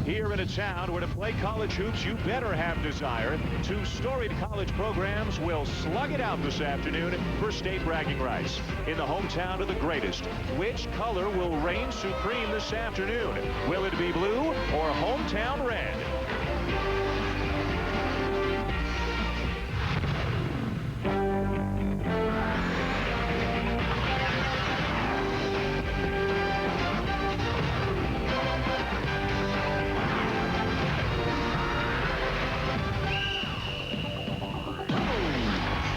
Here in a town where to play college hoops, you better have desire. Two storied college programs will slug it out this afternoon for state bragging rights. In the hometown of the greatest, which color will reign supreme this afternoon? Will it be blue or hometown red?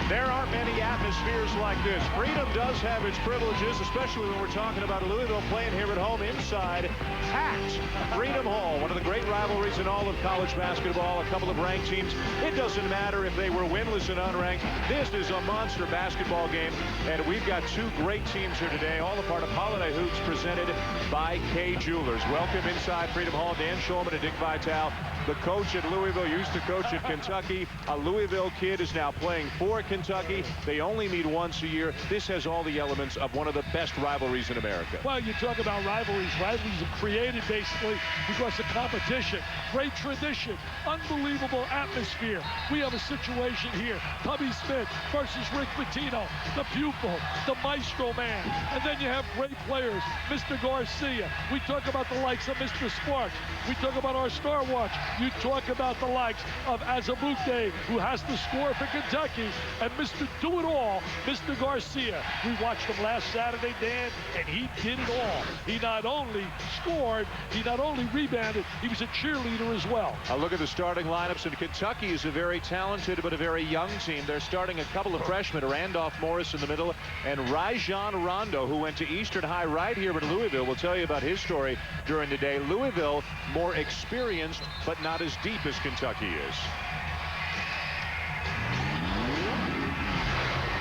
There aren't many atmospheres like this. Freedom does have its privileges, especially when we're talking about Louisville playing here at home inside packed Freedom Hall, one of the great rivalries in all of college basketball. A couple of ranked teams. It doesn't matter if they were winless and unranked. This is a monster basketball game, and we've got two great teams here today, all a part of Holiday Hoops presented by Kay Jewelers. Welcome inside Freedom Hall, Dan Shulman and Dick Vitale. The coach at Louisville used to coach at Kentucky. A Louisville kid is now playing for Kentucky. They only meet once a year. This has all the elements of one of the best rivalries in America. Well, you talk about rivalries. Rivalries are created basically because of competition, great tradition, unbelievable atmosphere. We have a situation here. Tubby Smith versus Rick Pitino, the pupil, the maestro man. And then you have great players, Mr. Garcia. We talk about the likes of Mr. Sparks. We talk about our Star Watch. You talk about the likes of Azabute, who has to score for Kentucky, and Mr. Do-It-All, Mr. Garcia. We watched him last Saturday, Dan, and he did it all. He not only scored, he not only rebounded, he was a cheerleader as well. Look at the starting lineups, and Kentucky is a very talented but a very young team. They're starting a couple of freshmen, Randolph Morris in the middle, and Rajon Rondo, who went to Eastern High right here in Louisville. We'll tell you about his story during the day. Louisville, more experienced, but not as deep as Kentucky is.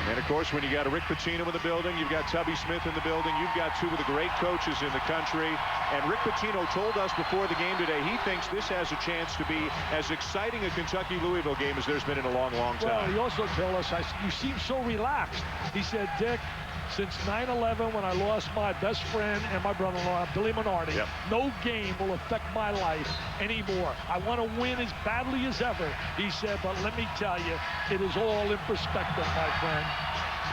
And of course, when you got a Rick Pitino in the building, you've got Tubby Smith in the building, you've got two of the great coaches in the country. And Rick Pitino told us before the game today, he thinks this has a chance to be as exciting a Kentucky-Louisville game as there's been in a long, long time. Well, he also told us, you seem so relaxed. He said, Dick, since 9/11, when I lost my best friend and my brother-in-law, Billy Minardi, no game will affect my life anymore. I want to win as badly as ever. He said, but let me tell you, it is all in perspective, my friend.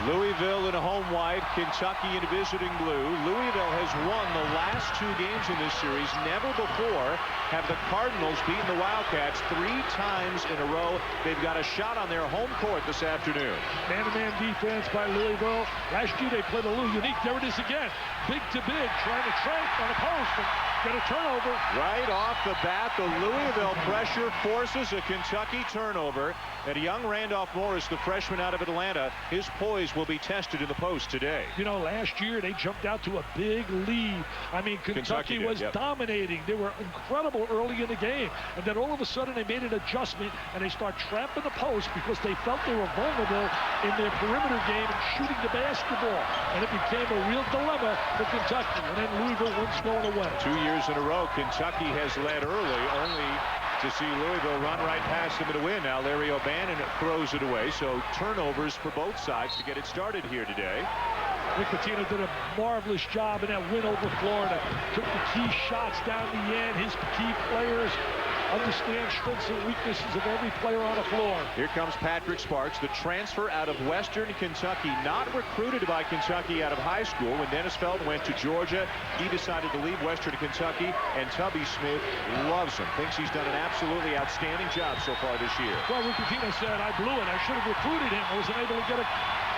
Louisville in a home white, Kentucky in visiting blue. Louisville has won the last two games in this series. Never before have the Cardinals beaten the Wildcats 3 times in a row. They've got a shot on their home court this afternoon. Man-to-man defense by Louisville. Last year they played a little unique. There it is again. Big to big, trying to trank on a post and get a turnover. Right off the bat, the Louisville pressure forces a Kentucky turnover. And a young Randolph Morris, the freshman out of Atlanta, his poise will be tested in the post today. You know, last year they jumped out to a big lead. I mean, Kentucky was dominating. They were incredible early in the game. And then all of a sudden they made an adjustment and they start trapping the post because they felt they were vulnerable in their perimeter game and shooting the basketball. And it became a real dilemma for Kentucky. And then Louisville went going away. 2 years in a row, Kentucky has led early, only to see Louisville run right past them to win. Now Larry O'Bannon throws it away, so turnovers for both sides to get it started here today. Rick Pitino did a marvelous job in that win over Florida. Took the key shots down the end. His key players understand strengths and weaknesses of every player on the floor. Here comes Patrick Sparks, the transfer out of Western Kentucky, not recruited by Kentucky out of high school. When Dennis Felton went to Georgia, he decided to leave Western Kentucky, and Tubby Smith loves him, thinks he's done an absolutely outstanding job so far this year. Well, Rick Pitino said, I blew it. I should have recruited him. I wasn't able to get a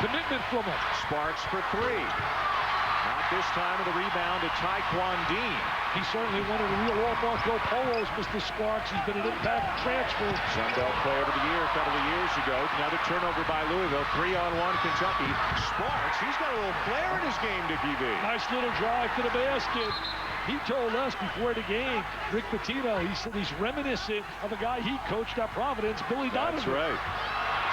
commitment from him. Sparks for 3. Not this time with the rebound to Taekwon Dean. He certainly one of the real all-Marco Polos, Mr. Sparks. He's been an impact transfer. Sun Belt Player of the Year a couple of years ago. Another turnover by Louisville. 3-on-1 Kentucky. Sparks, he's got a little flair in his game, Dickie V. Nice little drive to the basket. He told us before the game, Rick Pitino, he said he's reminiscent of a guy he coached at Providence, Billy Donovan. That's right.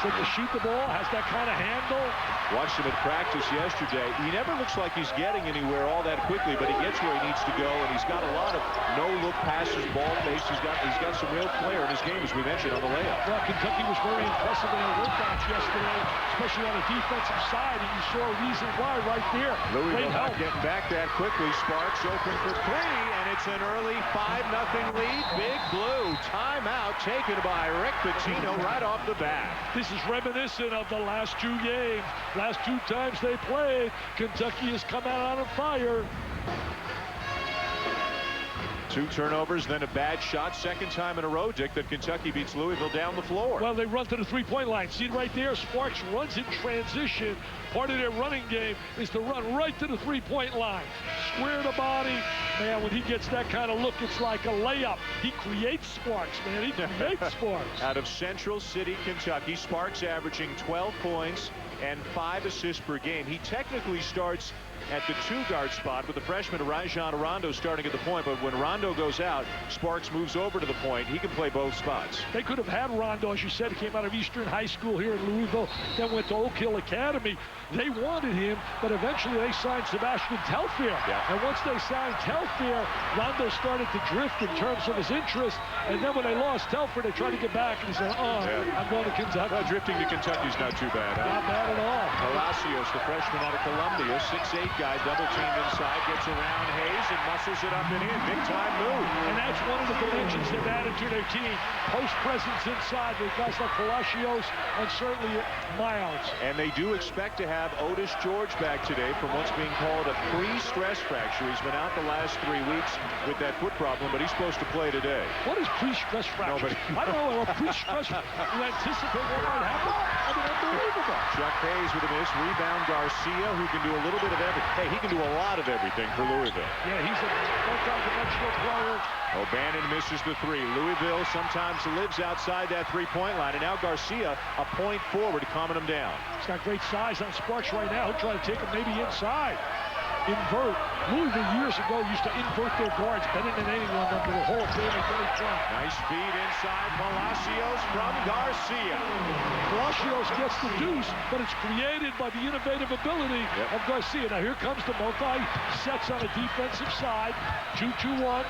Said to shoot the ball, has that kind of handle. Watched him at practice yesterday. He never looks like he's getting anywhere all that quickly, but he gets where he needs to go, and he's got a lot of no-look passes, ball face. He's got some real flair in his game, as we mentioned on the layup. Well, Kentucky was very impressive in their workouts yesterday, especially on the defensive side, and you saw a reason why right there. Louisville not getting back that quickly. Sparks open for three, and it's an early 5-0 lead. Big Blue timeout taken by Rick Pitino right off the bat. This is reminiscent of the last two games. Last two times they played, Kentucky has come out on fire. 2 turnovers, then a bad shot. Second time in a row, Dick, that Kentucky beats Louisville down the floor. Well, they run to the three-point line. See right there, Sparks runs in transition. Part of their running game is to run right to the three-point line. Square the body. Man, when he gets that kind of look, it's like a layup. He creates sparks, man. He creates sparks. Out of Central City, Kentucky, Sparks averaging 12 points and 5 assists per game. He technically starts at the 2-guard spot with the freshman Rajon Rondo starting at the point, but when Rondo goes out, Sparks moves over to the point. He can play both spots. They could have had Rondo, as you said. He came out of Eastern High School here in Louisville, then went to Oak Hill Academy. They wanted him, but eventually they signed Sebastian Telfair. Yeah. And once they signed Telfair, Rondo started to drift in terms of his interest. And then when they lost Telfair, they tried to get back, and he said, I'm going to Kentucky. Well, drifting to Kentucky's not too bad, huh? Not bad at all. Palacios, the freshman out of Columbia, 6'8" guy, double-teamed inside, gets around Hayes and muscles it up and in. Big-time move. And that's one of the dimensions they've added to their team. Post presence inside with guys like Palacios and certainly Miles. And they do expect to have Otis George back today from what's being called a pre-stress fracture. He's been out the last 3 weeks with that foot problem, but he's supposed to play today. What is pre-stress fracture? I don't know. A pre-stress, you anticipate what might happen? I mean, unbelievable. Chuck Hayes with a miss. Rebound Garcia, who can do a little bit of everything. Hey, he can do a lot of everything for Louisville. Yeah, he's a multi-dimensional player. O'Bannon misses the 3. Louisville sometimes lives outside that three-point line, and now Garcia a point forward, calming him down. He's got great size on Sparks right now. He'll try to take him maybe inside. Invert. Louisville years ago used to invert their guards better than anyone under the Hall of Famer Billy Trump. Nice feed inside. Palacios from Garcia. Palacios gets the deuce, but it's created by the innovative ability of Garcia. Now here comes the multi-sets on the defensive side. 2-2-1.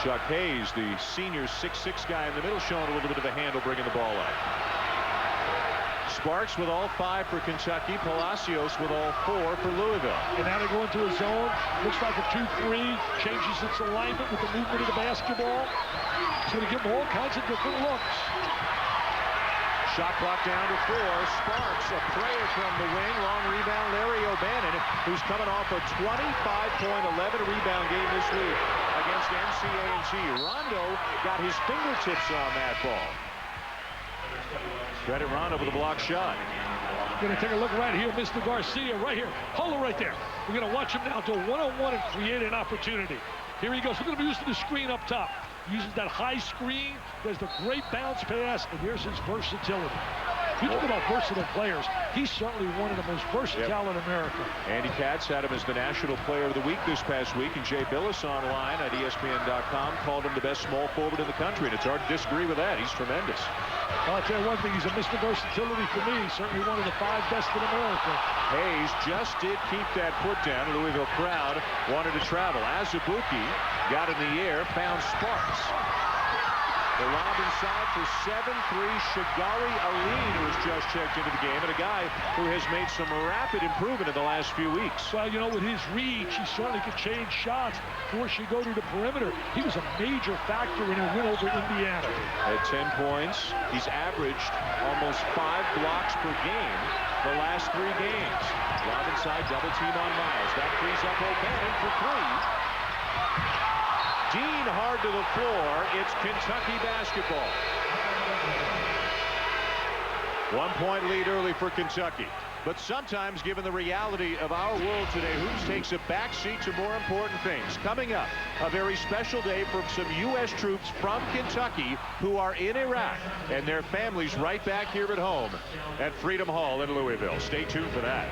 Chuck Hayes, the senior 6'6" guy in the middle, showing a little bit of a handle, bringing the ball up. Sparks with all 5 for Kentucky. Palacios with all 4 for Louisville. And now they go into a zone. Looks like a 2-3. Changes its alignment with the movement of the basketball. It's going to give them all kinds of different looks. Shot clock down to 4. Sparks, a prayer from the wing. Long rebound, Larry O'Bannon, who's coming off a 25-point, 11-rebound game this week against NCAA. Rondo got his fingertips on that ball. Credit Rondo with a block shot. We're going to take a look right here. Mr. Garcia right here. Hold it right there. We're going to watch him now do a one-on-one and create an opportunity. Here he goes. We're going to be using the screen up top. Uses that high screen. There's the great bounce pass, and here's his versatility. You talk about versatile players. He's certainly one of the most versatile in America. Andy Katz had him as the National Player of the Week this past week, and Jay Billis online at ESPN.com called him the best small forward in the country, and it's hard to disagree with that. He's tremendous. Well, I'll tell you one thing, he's a Mr. Versatility for me. Certainly one of the 5 best in America. Hayes just did keep that foot down. Louisville crowd wanted to travel. Azubuike got in the air, found Sparks. The lob inside for 7-3, Shigari Aline, who has just checked into the game, and a guy who has made some rapid improvement in the last few weeks. Well, you know, with his reach, he certainly could change shots, force you go to the perimeter. He was a major factor in a win over Indiana. At 10 points, he's averaged almost 5 blocks per game the last 3 games. Lob inside, double team on Miles. That frees up O'Bannon for 3. Dean hard to the floor. It's Kentucky basketball. 1-point lead early for Kentucky. But sometimes, given the reality of our world today, hoops takes a backseat to more important things. Coming up, a very special day for some U.S. troops from Kentucky who are in Iraq, and their families right back here at home at Freedom Hall in Louisville. Stay tuned for that.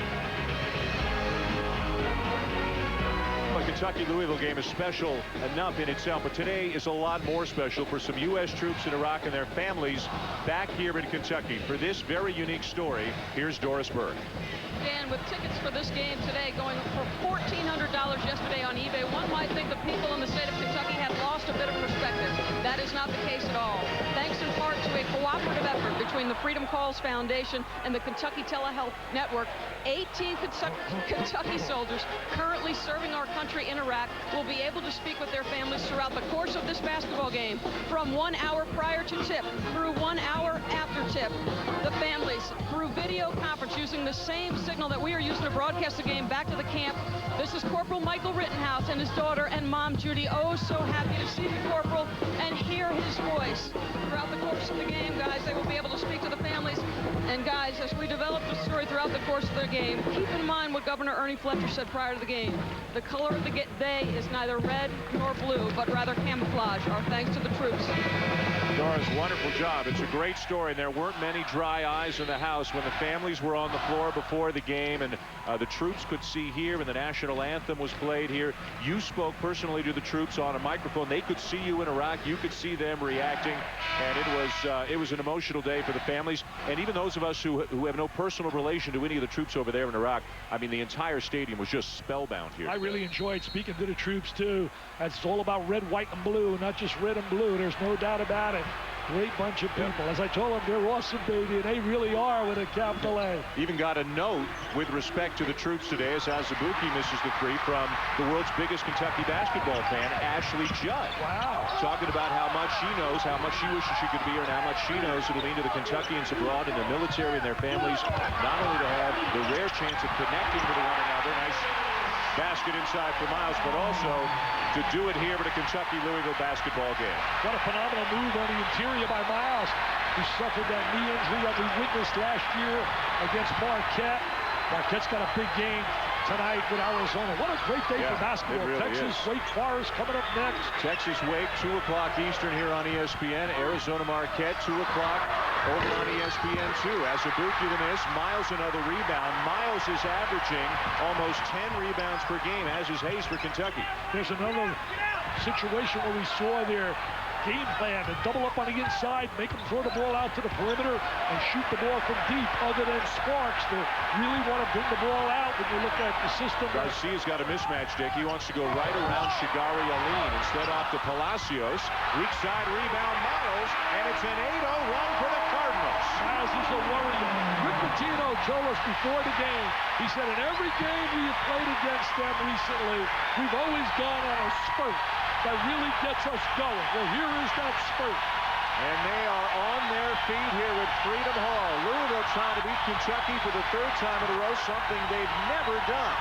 Kentucky-Louisville game is special enough in itself, but today is a lot more special for some U.S. troops in Iraq and their families back here in Kentucky. For this very unique story, here's Doris Burke. Dan, with tickets for this game today going for $1,400 yesterday on eBay, one might think the people in the state of Kentucky had lost a bit of perspective. That is not the case at all. Thanks in part to a cooperative effort between the Freedom Calls Foundation and the Kentucky Telehealth Network, 18 Kentucky soldiers currently serving our country in Iraq will be able to speak with their families throughout the course of this basketball game, from 1 hour prior to tip through 1 hour after tip. The families, through video conference, using the same signal that we are using to broadcast the game back to the camp. This is Corporal Michael Rittenhouse and his daughter and mom Judy. Oh, so happy to see you, Corporal, and hear his voice. Throughout the course of the game, guys, they will be able to speak to the families. And guys, as we develop the story throughout the course of the game, keep in mind what Governor Ernie Fletcher said prior to the game. The color of the day is neither red nor blue, but rather camouflage. Our thanks to the troops. Doris, wonderful job. It's a great story, and there weren't many dry eyes in the house when the families were on the floor before the game, and the troops could see here, and the national anthem was played here. You spoke personally to the troops on a microphone. They could see you in Iraq. You could see them reacting, and it was an emotional day for the families, and even those of us who have no personal relation to any of the troops over there in Iraq. I mean, the entire stadium was just spellbound here. I really enjoyed speaking to the troops, too. It's all about red, white, and blue, not just red and blue. There's no doubt about it. Great bunch of people. As I told them, they're awesome, baby, and they really are with a capital A. Even got a note with respect to the troops today as Azubuike misses the three from the world's biggest Kentucky basketball fan, Ashley Judd. Wow. Talking about how much she knows, how much she wishes she could be here, and how much she knows it'll mean to the Kentuckians abroad and the military and their families, not only to have the rare chance of connecting with one another, nice basket inside for Miles, but also to do it here at a Kentucky-Louisville basketball game. What a phenomenal move on the interior by Miles, who suffered that knee injury that we witnessed last year against Marquette. Marquette's got a big game tonight with Arizona. What a great day for basketball. Really Texas, Wake Forest coming up next. Texas Wake, 2 o'clock Eastern here on ESPN. Arizona Marquette, 2 o'clock over on ESPN2. Azubuike the miss. Miles another rebound. Miles is averaging almost 10 rebounds per game, as is Hayes for Kentucky. There's another situation where we saw their game plan to double up on the inside, make them throw the ball out to the perimeter, and shoot the ball from deep, other than Sparks to really want to bring the ball out when you look at the system. Garcia's got a mismatch, Dick. He wants to go right around Shigari Aline. Instead off to Palacios. Weak side rebound, Miles, and it's an 8-0 run for the Cardinals. Miles is a worry. Rick Pitino told us before the game, he said in every game we have played against them recently, we've always gone on a spurt that really gets us going. Well, here is that spurt. And they are on their feet here at Freedom Hall. Louisville trying to beat Kentucky for the third time in a row, something they've never done.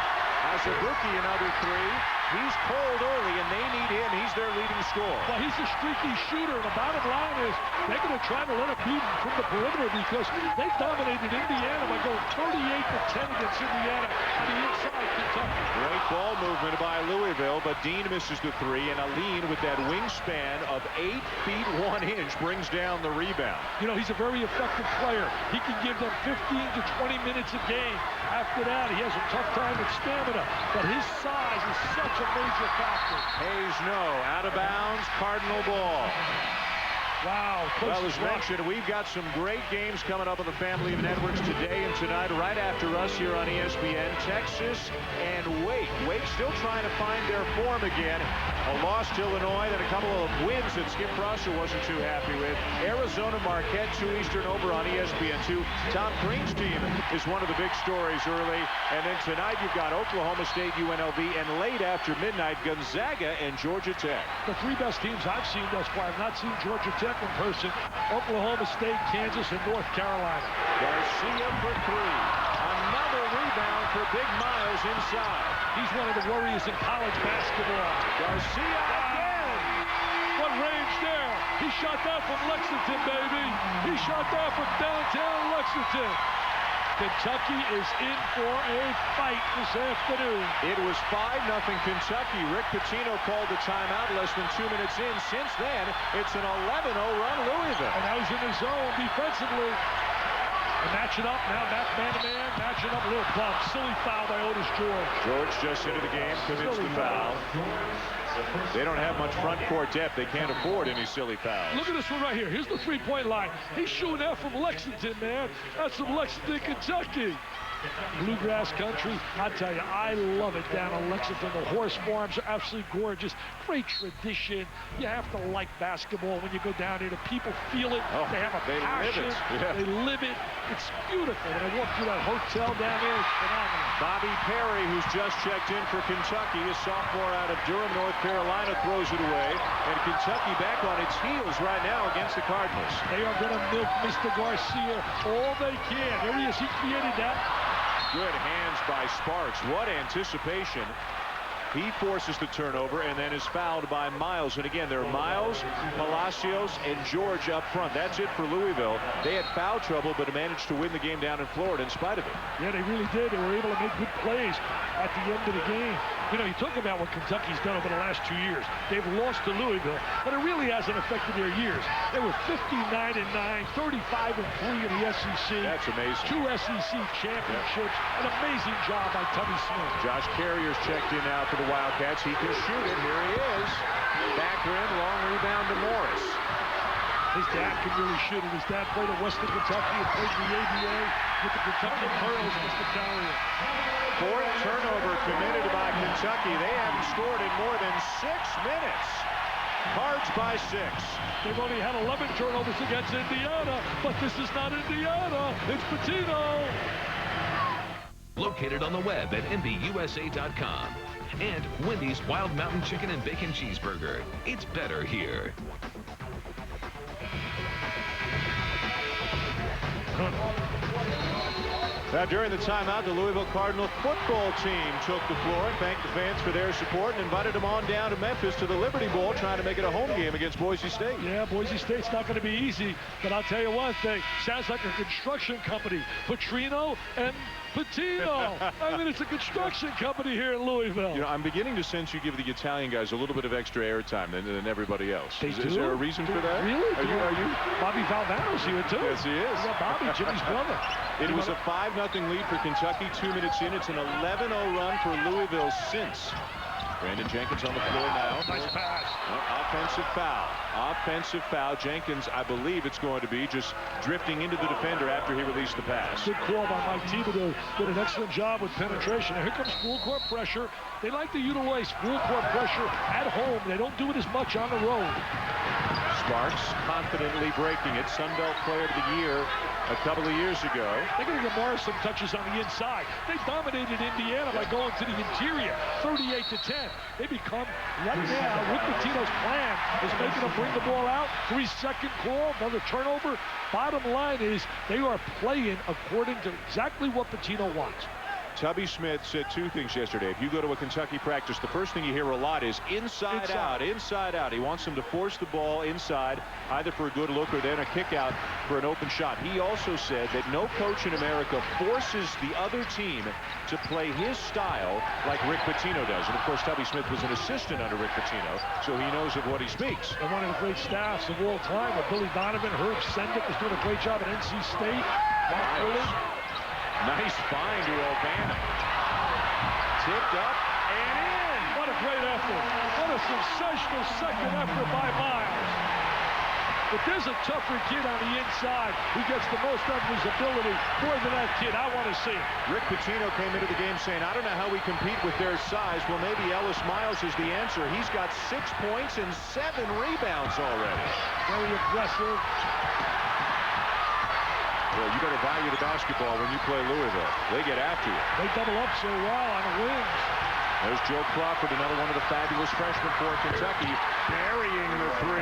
Azubuike another three. He's cold early, and they need him. He's their leading scorer. Well, he's a streaky shooter, and the bottom line is they're going to try to let it beat him from the perimeter because they dominated Indiana by going 38-10 against Indiana on the inside Kentucky. Great ball movement by Louisville, but Dean misses the three, and Aline with that wingspan of 8 feet 1 inch brings down the rebound. You know, he's a very effective player. He can give them 15 to 20 minutes a game. After that, he has a tough time with stamina, but his size is such a major factor. Hayes, no. Out of bounds, Cardinal ball. Wow. Well, as mentioned, we've got some great games coming up on the family of networks today and tonight, right after us here on ESPN. Texas and Wake. Wake still trying to find their form again. A loss to Illinois, then a couple of wins that Skip Prosser wasn't too happy with. Arizona Marquette, 2 Eastern over on ESPN2. Tom Crean's team is one of the big stories early. And then tonight you've got Oklahoma State, UNLV, and late after midnight, Gonzaga and Georgia Tech. The 3 best teams I've seen thus far. I've not seen Georgia Tech in person. Oklahoma State, Kansas, and North Carolina. Garcia for 3. Another rebound for Big Miles inside. He's one of the warriors in college basketball. Garcia again. What range there. He shot that from Lexington, baby. He shot that from downtown Lexington. Kentucky is in for a fight this afternoon. It was 5-0 Kentucky. Rick Pitino called the timeout less than 2 minutes in. Since then, it's an 11-0 run Louisville. And that was in the zone defensively. And matching up, now back man-to-man, matching up, a little bump. Silly foul by Otis George. George just into the game, commits the foul. They don't have much front court depth. They can't afford any silly fouls. Look at this one right here. Here's the three-point line. He's shooting that from Lexington, man. That's from Lexington, Kentucky. Bluegrass country. I tell you, I love it down in Lexington. The horse farms are absolutely gorgeous. Great tradition. You have to like basketball when you go down here. The people feel it. They have a passion. They live it. It's beautiful. When I walk through that hotel down there, it's phenomenal. Bobby Perry, who's just checked in for Kentucky, a sophomore out of Durham, North Carolina, throws it away. And Kentucky back on its heels right now against the Cardinals. They are going to milk Mr. Garcia all they can. There he is. He created that. Good hands by Sparks. What anticipation. He forces the turnover and then is fouled by Miles. And again, there are Miles, Palacios, and George up front. That's it for Louisville. They had foul trouble, but managed to win the game down in Florida in spite of it. Yeah, they really did. They were able to make good plays at the end of the game. You know, you talk about what Kentucky's done over the last 2 years. They've lost to Louisville, but it really hasn't affected their years. They were 59-9, 35-3 in the SEC. That's amazing. 2 SEC championships. An amazing job by Tubby Smith. Josh Carrier's checked in now for the Wildcats. He can shoot it. Here he is. Back rim, long rebound to Morris. His dad can really shoot it. His dad played at Western Kentucky and played in the ABA with the Kentucky Pearls, Mr. Carrier. Fourth turnover committed by Kentucky. They haven't scored in more than 6 minutes. Cards by 6. They've only had 11 turnovers against Indiana, but this is not Indiana. It's Pitino. Located on the web at MBUSA.com. And Wendy's Wild Mountain Chicken and Bacon Cheeseburger. It's better here. Now, during the timeout, the Louisville Cardinal football team took the floor and thanked the fans for their support and invited them on down to Memphis to the Liberty Bowl, trying to make it a home game against Boise State. Yeah, Boise State's not going to be easy, but I'll tell you one thing. Sounds like a construction company. Petrino and Pitino. I mean, it's a construction company here in Louisville. You know, I'm beginning to sense you give the Italian guys a little bit of extra airtime than everybody else. Is there a reason for that? Really? Are you? Bobby Valvano's here, too. Yes, he is. Yeah, Bobby, Jimmy's brother. It was a 5-0 lead for Kentucky 2 minutes in. It's an 11-0 run for Louisville since. Brandon Jenkins on the floor now. Nice pass. Offensive foul. Offensive foul. Jenkins, I believe it's going to be just drifting into the defender after he released the pass. Good call by Mike Thibodeau. Did an excellent job with penetration. And here comes full court pressure. They like to utilize full court pressure at home. They don't do it as much on the road. Sparks confidently breaking it. Sun Belt Player of the Year a couple of years ago. They're going to give Morris some touches on the inside. They dominated Indiana by going to the interior, 38-10. They become, right now, Rick Pitino's plan is making them bring the ball out. 3-second call, another turnover. Bottom line is they are playing according to exactly what Pitino wants. Tubby Smith said 2 things yesterday. If you go to a Kentucky practice, the first thing you hear a lot is inside out, inside out. He wants them to force the ball inside, either for a good look or then a kick out for an open shot. He also said that no coach in America forces the other team to play his style like Rick Pitino does. And of course, Tubby Smith was an assistant under Rick Pitino, so he knows of what he speaks. And one of the great staffs of all time with Billy Donovan. Herb Sendek was doing a great job at NC State. Nice find to O'Bannon. Tipped up and in. What a great effort. What a sensational second effort by Miles. If there's a tougher kid on the inside who gets the most visibility, more than that kid, I want to see it. Rick Pitino came into the game saying, I don't know how we compete with their size. Well, maybe Ellis Miles is the answer. He's got 6 points and 7 rebounds already. Very aggressive. Well, you better value the basketball when you play Louisville. They get after you. They double up so well on the wings. There's Joe Crawford, another one of the fabulous freshmen for Kentucky, burying the 3.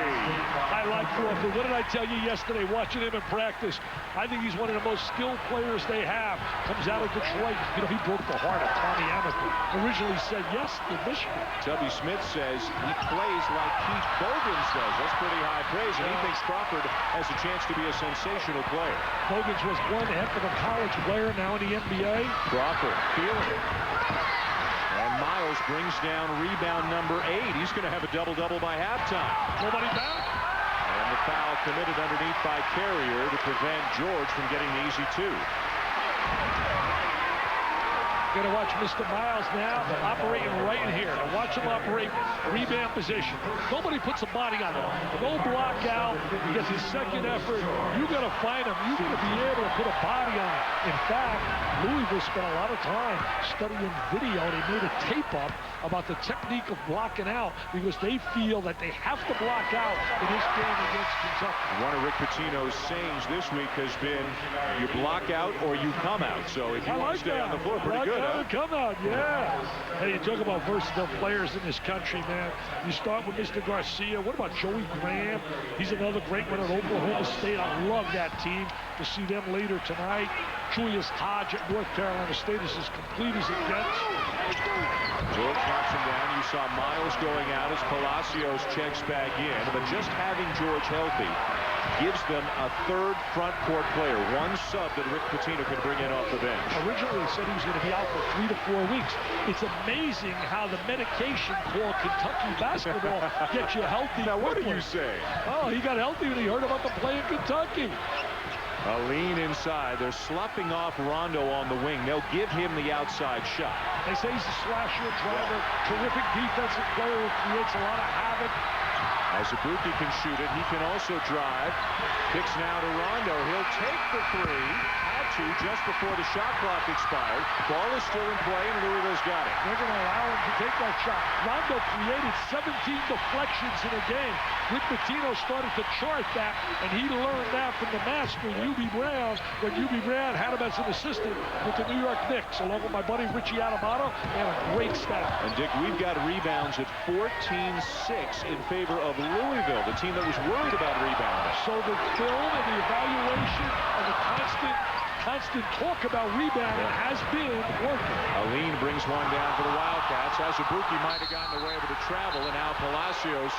I like Crawford. What did I tell you yesterday watching him in practice? I think he's one of the most skilled players they have. Comes out of Detroit. You know, he broke the heart of Tommy Hamilton. Originally said yes to Michigan. Tubby Smith says he plays like Keith Bogans does. That's pretty high praise, and he thinks Crawford has a chance to be a sensational player. Bogans was one heck of a college player, now in the NBA. Crawford feeling it. And Miles brings down rebound number 8. He's going to have a double-double by halftime. Nobody back. And the foul committed underneath by Carrier to prevent George from getting the easy 2. Going to watch Mr. Miles now operating right in here. And watch him operate rebound position. Nobody puts a body on him. No block out. He gets his second effort. You got to find him. You got to be able to put a body on him. In fact, Louisville spent a lot of time studying video. They made a tape up about the technique of blocking out because they feel that they have to block out in this game against Kentucky. One of Rick Pitino's sayings this week has been, you block out or you come out. So if you want to stay on the floor, pretty good. Come on, yeah. Hey, you talk about versatile players in this country, man. You start with Mr. Garcia. What about Joey Graham? He's another great one at Oklahoma State. I love that team. To see them later tonight. Julius Hodge at North Carolina State is as complete as it gets. George knocks him down. You saw Miles going out as Palacios checks back in. But just having George healthy gives them a third front court player. One sub that Rick Pitino can bring in off the bench. Originally, he said he was going to be out for 3 to 4 weeks. It's amazing how the medication called Kentucky basketball gets you healthy. Now, what do you say? Oh, he got healthy when he heard about the play in Kentucky. A lean inside. They're sloughing off Rondo on the wing. They'll give him the outside shot. They say he's a slasher, driver, terrific defensive player who creates a lot of havoc. Azubuike can shoot it. He can also drive. Kicks now to Rondo. He'll take the 3. Had to just before the shot clock expired. Ball is still in play, and Louisville's got it. They're going to allow him to take that shot. Rondo created 17 deflections in a game. Rick Pitino started to chart that, and he learned that from the master, U.B. Brown, when U.B. Brown had him as an assistant with the New York Knicks, along with my buddy Richie Adamato, and a great staff. And Dick, we've got rebounds at 14-6 in favor of Louisville, the team that was worried about rebounding. So the film and the evaluation and the constant talk about rebounding has been working. Aline brings one down for the Wildcats. Azubuike might have gotten away with the travel, and now Palacios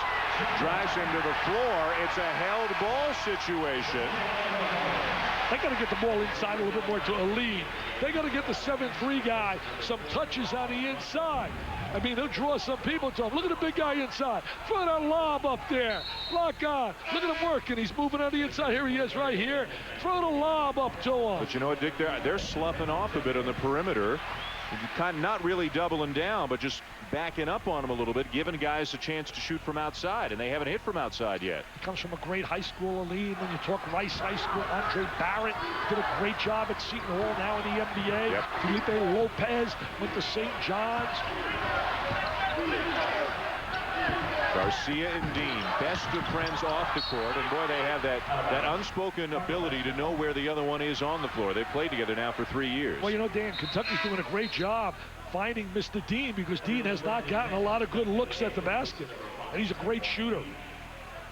drives him to the floor. It's a held ball situation. They got to get the ball inside a little bit more to Aline. They got to get the 7-3 guy some touches on the inside. I mean, he'll draw some people to him. Look at the big guy inside. Throw that lob up there. Lock on. Look at him working. He's moving on the inside. Here he is right here. Throw the lob up to him. But you know what, Dick? They're sloughing off a bit on the perimeter. Kind of not really doubling down, but just backing up on them a little bit, giving guys a chance to shoot from outside, and they haven't hit from outside yet. Comes from a great high school lead. When you talk Rice High School, Andre Barrett did a great job at Seton Hall, now in the NBA. Yep. Felipe Lopez went to St. John's. Garcia and Dean, best of friends off the court, and boy, they have that unspoken ability to know where the other one is on the floor. They've played together now for 3 years. Well, you know, Dan, Kentucky's doing a great job finding Mr. Dean because Dean has not gotten a lot of good looks at the basket, and he's a great shooter.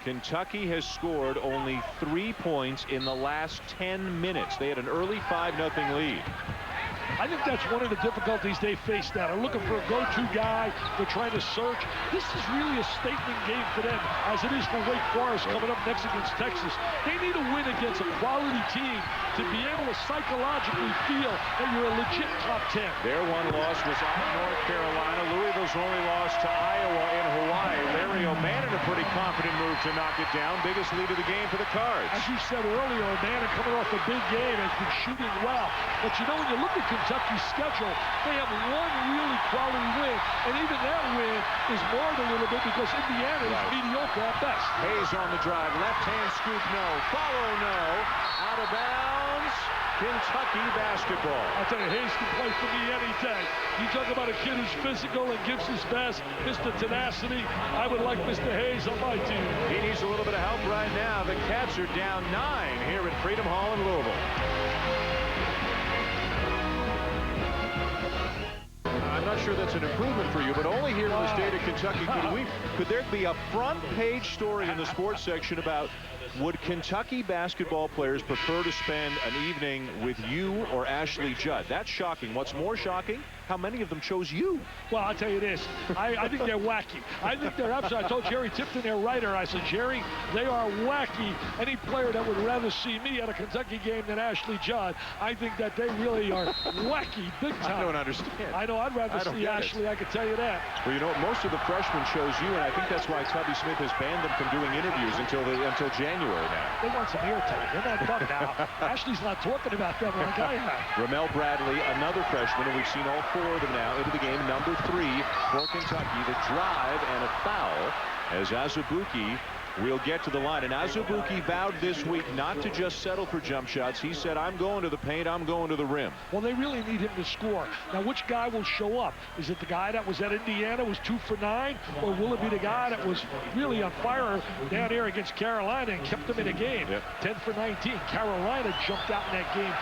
Kentucky has scored only 3 points in the last 10 minutes. They had an early 5-0 lead. I think that's one of the difficulties they face now. They're looking for a go-to guy. They're trying to search. This is really a statement game for them, as it is for Wake Forest coming up next against Texas. They need a win against a quality team to be able to psychologically feel that you're a legit top 10. Their one loss was at North Carolina. Louisville's only loss to Iowa in Hawaii. Larry O'Bannon, a pretty confident move to knock it down. Biggest lead of the game for the Cards. As you said earlier, O'Bannon coming off a big game has been shooting well. But you know, when you look at Kentucky's schedule, they have one really quality win, and even that win is marred a little bit because Indiana is mediocre at best. Hayes on the drive, left hand scoop, no, follow, no, out of bounds. Kentucky basketball. I'll tell you, Hayes can play for me any day. You talk about a kid who's physical and gives his best, Mr. Tenacity. I would like Mr. Hayes on my team. He needs a little bit of help right now. The Cats are down 9 here at Freedom Hall in Louisville. I'm not sure that's an improvement for you, but only here in the state of Kentucky could there be a front page story in the sports section about would Kentucky basketball players prefer to spend an evening with you or Ashley Judd? That's shocking. What's more shocking? how many of them chose you. Well, I'll tell you this. I think they're wacky. I think they're absolutely. I told Jerry Tipton, their writer, I said, Jerry, they are wacky. Any player that would rather see me at a Kentucky game than Ashley Judd, I think that they really are wacky, big time. I don't understand. I know. I'd rather see Ashley. I can tell you that. Well, you know, most of the freshmen chose you, and I think that's why Tubby Smith has banned them from doing interviews until January now. They want some airtime. They're not done now. Ashley's not talking about them like I have. Ramel Bradley, another freshman, and we've seen all four of them now into the game. Number 3 for Kentucky. The drive and a foul as Azubuike will get to the line. And Azubuike vowed this week not to just settle for jump shots. He said, I'm going to the paint, I'm going to the rim. Well, they really need him to score. Now, which guy will show up? Is it the guy that was at Indiana, was 2 for 9? Or will it be the guy that was really on fire down there against Carolina and kept them in a game? Yep. 10 for 19. Carolina jumped out in that game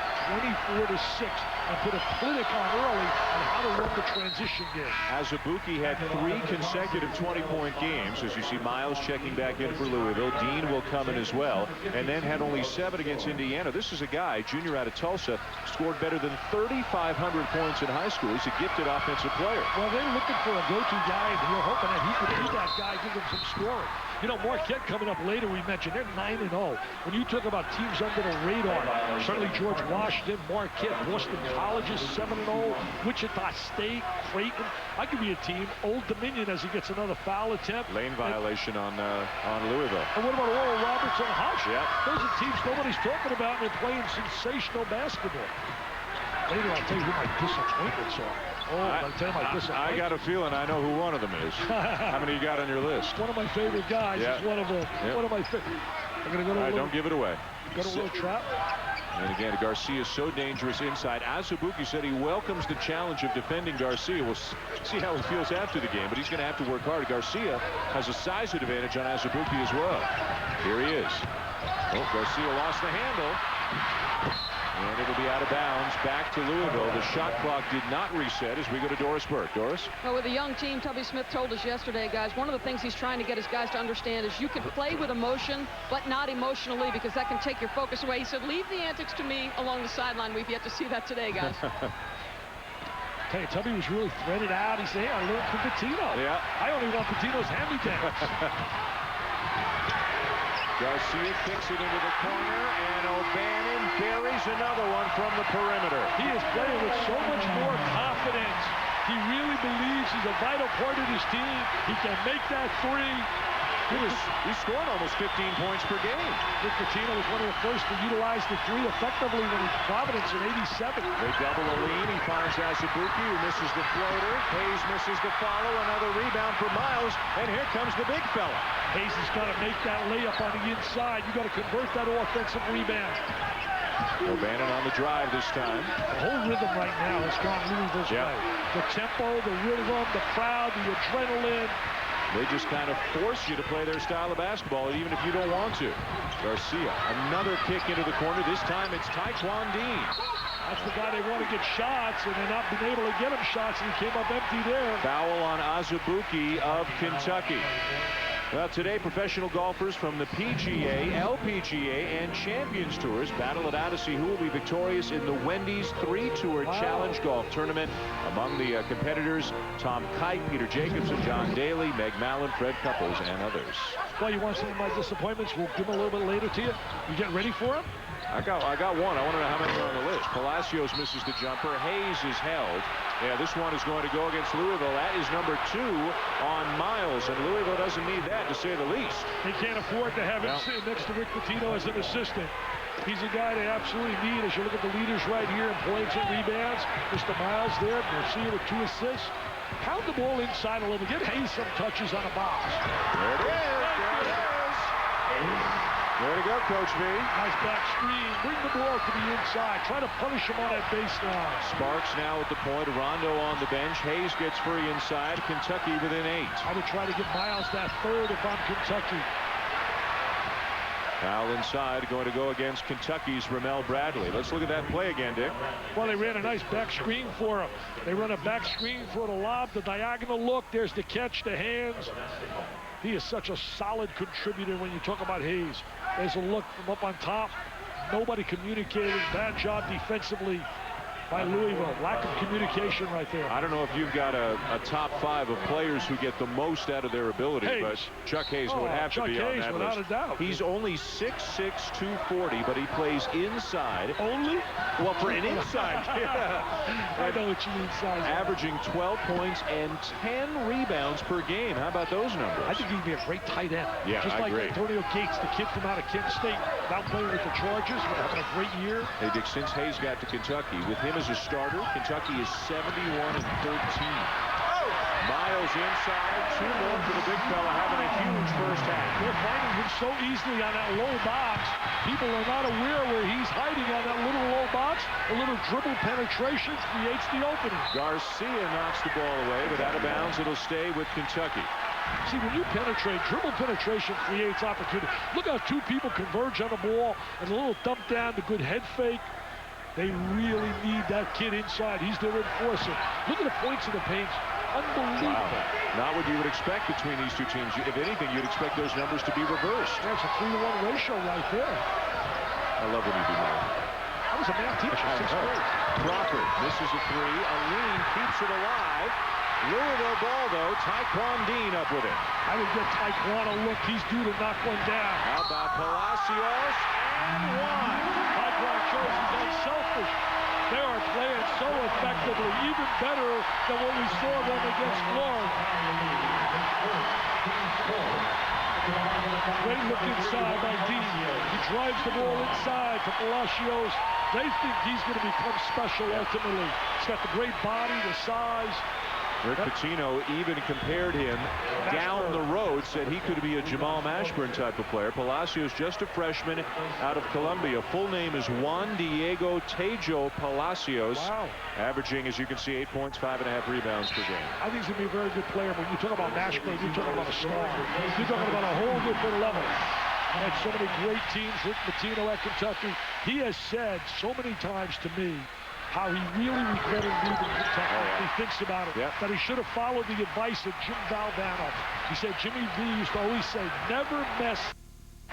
24-6 and put a clinic on early on how to run the transition game. Azubuike had 3 consecutive 20-point games. As you see, Miles checking back in for Louisville. Dean will come in as well, and then had only 7 against Indiana. This is a guy, junior out of Tulsa, scored better than 3,500 points in high school. He's a gifted offensive player. Well, they're looking for a go-to guy, and you're hoping that he could be that guy, give them some scoring. You know, Marquette coming up later, we mentioned, they're 9-0. When you talk about teams under the radar, certainly George Washington, Marquette, Boston College is 7-0, Wichita State, Creighton. I could be a team. Old Dominion as he gets another foul attempt. Lane violation on Louisville. And what about Oral Roberts and Hush? Yeah. Those are teams nobody's talking about, and they're playing sensational basketball. Later, I'll tell you who my disappointments are. I'll tell you my disappointments. I got a feeling I know who one of them is. How many you got on your list? One of my favorite guys is one of them. Yep. One of my favorite. I'm going to go to a little, don't give it away. Go to a little trap. And again, Garcia is so dangerous inside. Azubuike said he welcomes the challenge of defending Garcia. We'll see how he feels after the game, but he's going to have to work hard. Garcia has a size advantage on Azubuike as well. Here he is. Oh, Garcia lost the handle. And it'll be out of bounds back to Louisville. The shot clock did not reset as we go to Doris Burke. Doris? Well, with a young team, Tubby Smith told us yesterday, guys, one of the things he's trying to get his guys to understand is you can play with emotion, but not emotionally, because that can take your focus away. He said, leave the antics to me along the sideline. We've yet to see that today, guys. Hey, Tubby was really threaded out. He said, hey, I learned from Pitino. Yeah. I only want Pitino's hand-me-downs. Garcia kicks it into the corner, and O'Bannon buries another one from the perimeter. He is playing with so much more confidence. He really believes he's a vital part of his team. He can make that 3. He's scoring almost 15 points per game. Rick Pitino was one of the first to utilize the 3 effectively when he Providence in '87. They double a lean. He finds Azubuike, who misses the floater. Hayes misses the follow. Another rebound for Miles, and here comes the big fella. Hayes has got to make that layup on the inside. You got to convert that offensive rebound. O'Bannon on the drive this time. The whole rhythm right now has gone Louisville's way. The tempo, the rhythm, the crowd, the adrenaline. They just kind of force you to play their style of basketball, even if you don't want to. Garcia, another kick into the corner. This time it's Taekwon Dean. That's the guy they want to get shots, and they're not been able to get him shots, and he came up empty there. Foul on Azubuike of Kentucky. Well, today, professional golfers from the PGA, LPGA, and Champions Tours battle it out to see who will be victorious in the Wendy's 3-Tour Challenge Golf Tournament. Among the competitors, Tom Kite, Peter Jacobsen, John Daly, Meg Mallon, Fred Couples, and others. Well, you want some of my disappointments? We'll give them a little bit later to you. You getting ready for them? I got one. I want to know how many are on the list. Palacios misses the jumper. Hayes is held. Yeah, this one is going to go against Louisville. That is number 2 on Miles, and Louisville doesn't need that, to say the least. They can't afford to have him sitting next to Rick Pitino as an assistant. He's a guy they absolutely need. As you look at the leaders right here in points and rebounds, Mr. Miles there, Garcia with 2 assists. Pound the ball inside a little. Get Hayes some touches on a box. There it is. There it is. Way to go, Coach V. Nice back screen. Bring the ball to the inside. Try to punish him on that baseline. Sparks now at the point. Rondo on the bench. Hayes gets free inside. Kentucky within 8. I would try to get Miles that 3rd if I'm Kentucky. Foul inside, going to go against Kentucky's Ramel Bradley. Let's look at that play again, Dick. Well, they ran a nice back screen for him. They run a back screen for the lob, the diagonal look. There's the catch, the hands. He is such a solid contributor when you talk about Hayes. There's a look from up on top. Nobody communicated. Bad job defensively. by Louisville. Lack of communication right there. I don't know if you've got a top 5 of players who get the most out of their ability, but Chuck Hayes would have to be on that without list. A doubt. He's only 6'6", 240, but he plays inside. Only? Well, for an inside, yeah. I know what you mean, size. Averaging 12 points and 10 rebounds per game. How about those numbers? I think he'd be a great tight end. Yeah, just like Antonio Gates, the kid from out of Kent State, now playing with the Chargers, having a great year. Hey, Dick, since Hayes got to Kentucky, with him as a starter, Kentucky is 71-13. Miles inside, 2 more for the big fella, having a huge first half. They're finding him so easily on that low box. People are not aware where he's hiding on that little low box. A little dribble penetration creates the opening. Garcia knocks the ball away, but out of bounds, it'll stay with Kentucky. See, when you penetrate, dribble penetration creates opportunity. Look how 2 people converge on the ball, and a little dump down, the good head fake. They really need that kid inside. He's their enforcer. Look at the points in the paint. Unbelievable. Wow. Not what you would expect between these 2 teams. If anything, you'd expect those numbers to be reversed. That's a 3-to-1 ratio right there. I love when you do that. I was a math teacher. Crawford misses a 3. Aline keeps it alive. Louisville ball, though. Taekwon Dean up with it. I would get Taekwon a look. He's due to knock one down. How about Palacios? And 1. Taekwon shows he's unselfish. They are playing so effectively, even better than what we saw them against Florida. Great look inside by Dean. He drives the ball inside to Palacios. They think he's going to become special ultimately. He's got the great body, the size. Rick Pitino even compared him down the road, said he could be a Jamal Mashburn type of player. Palacios, just a freshman out of Columbia. Full name is Juan Diego Tejo Palacios. Wow. Averaging, as you can see, 8 points, 5.5 rebounds per game. I think he's going to be a very good player. When you talk about Mashburn, you're talking about a star. You're talking about a whole different level. And so many great teams, Rick Pitino at Kentucky. He has said so many times to me how he really regretted leaving Kentucky. He thinks about it. That he should have followed the advice of Jim Valvano. He said Jimmy V used to always say, never mess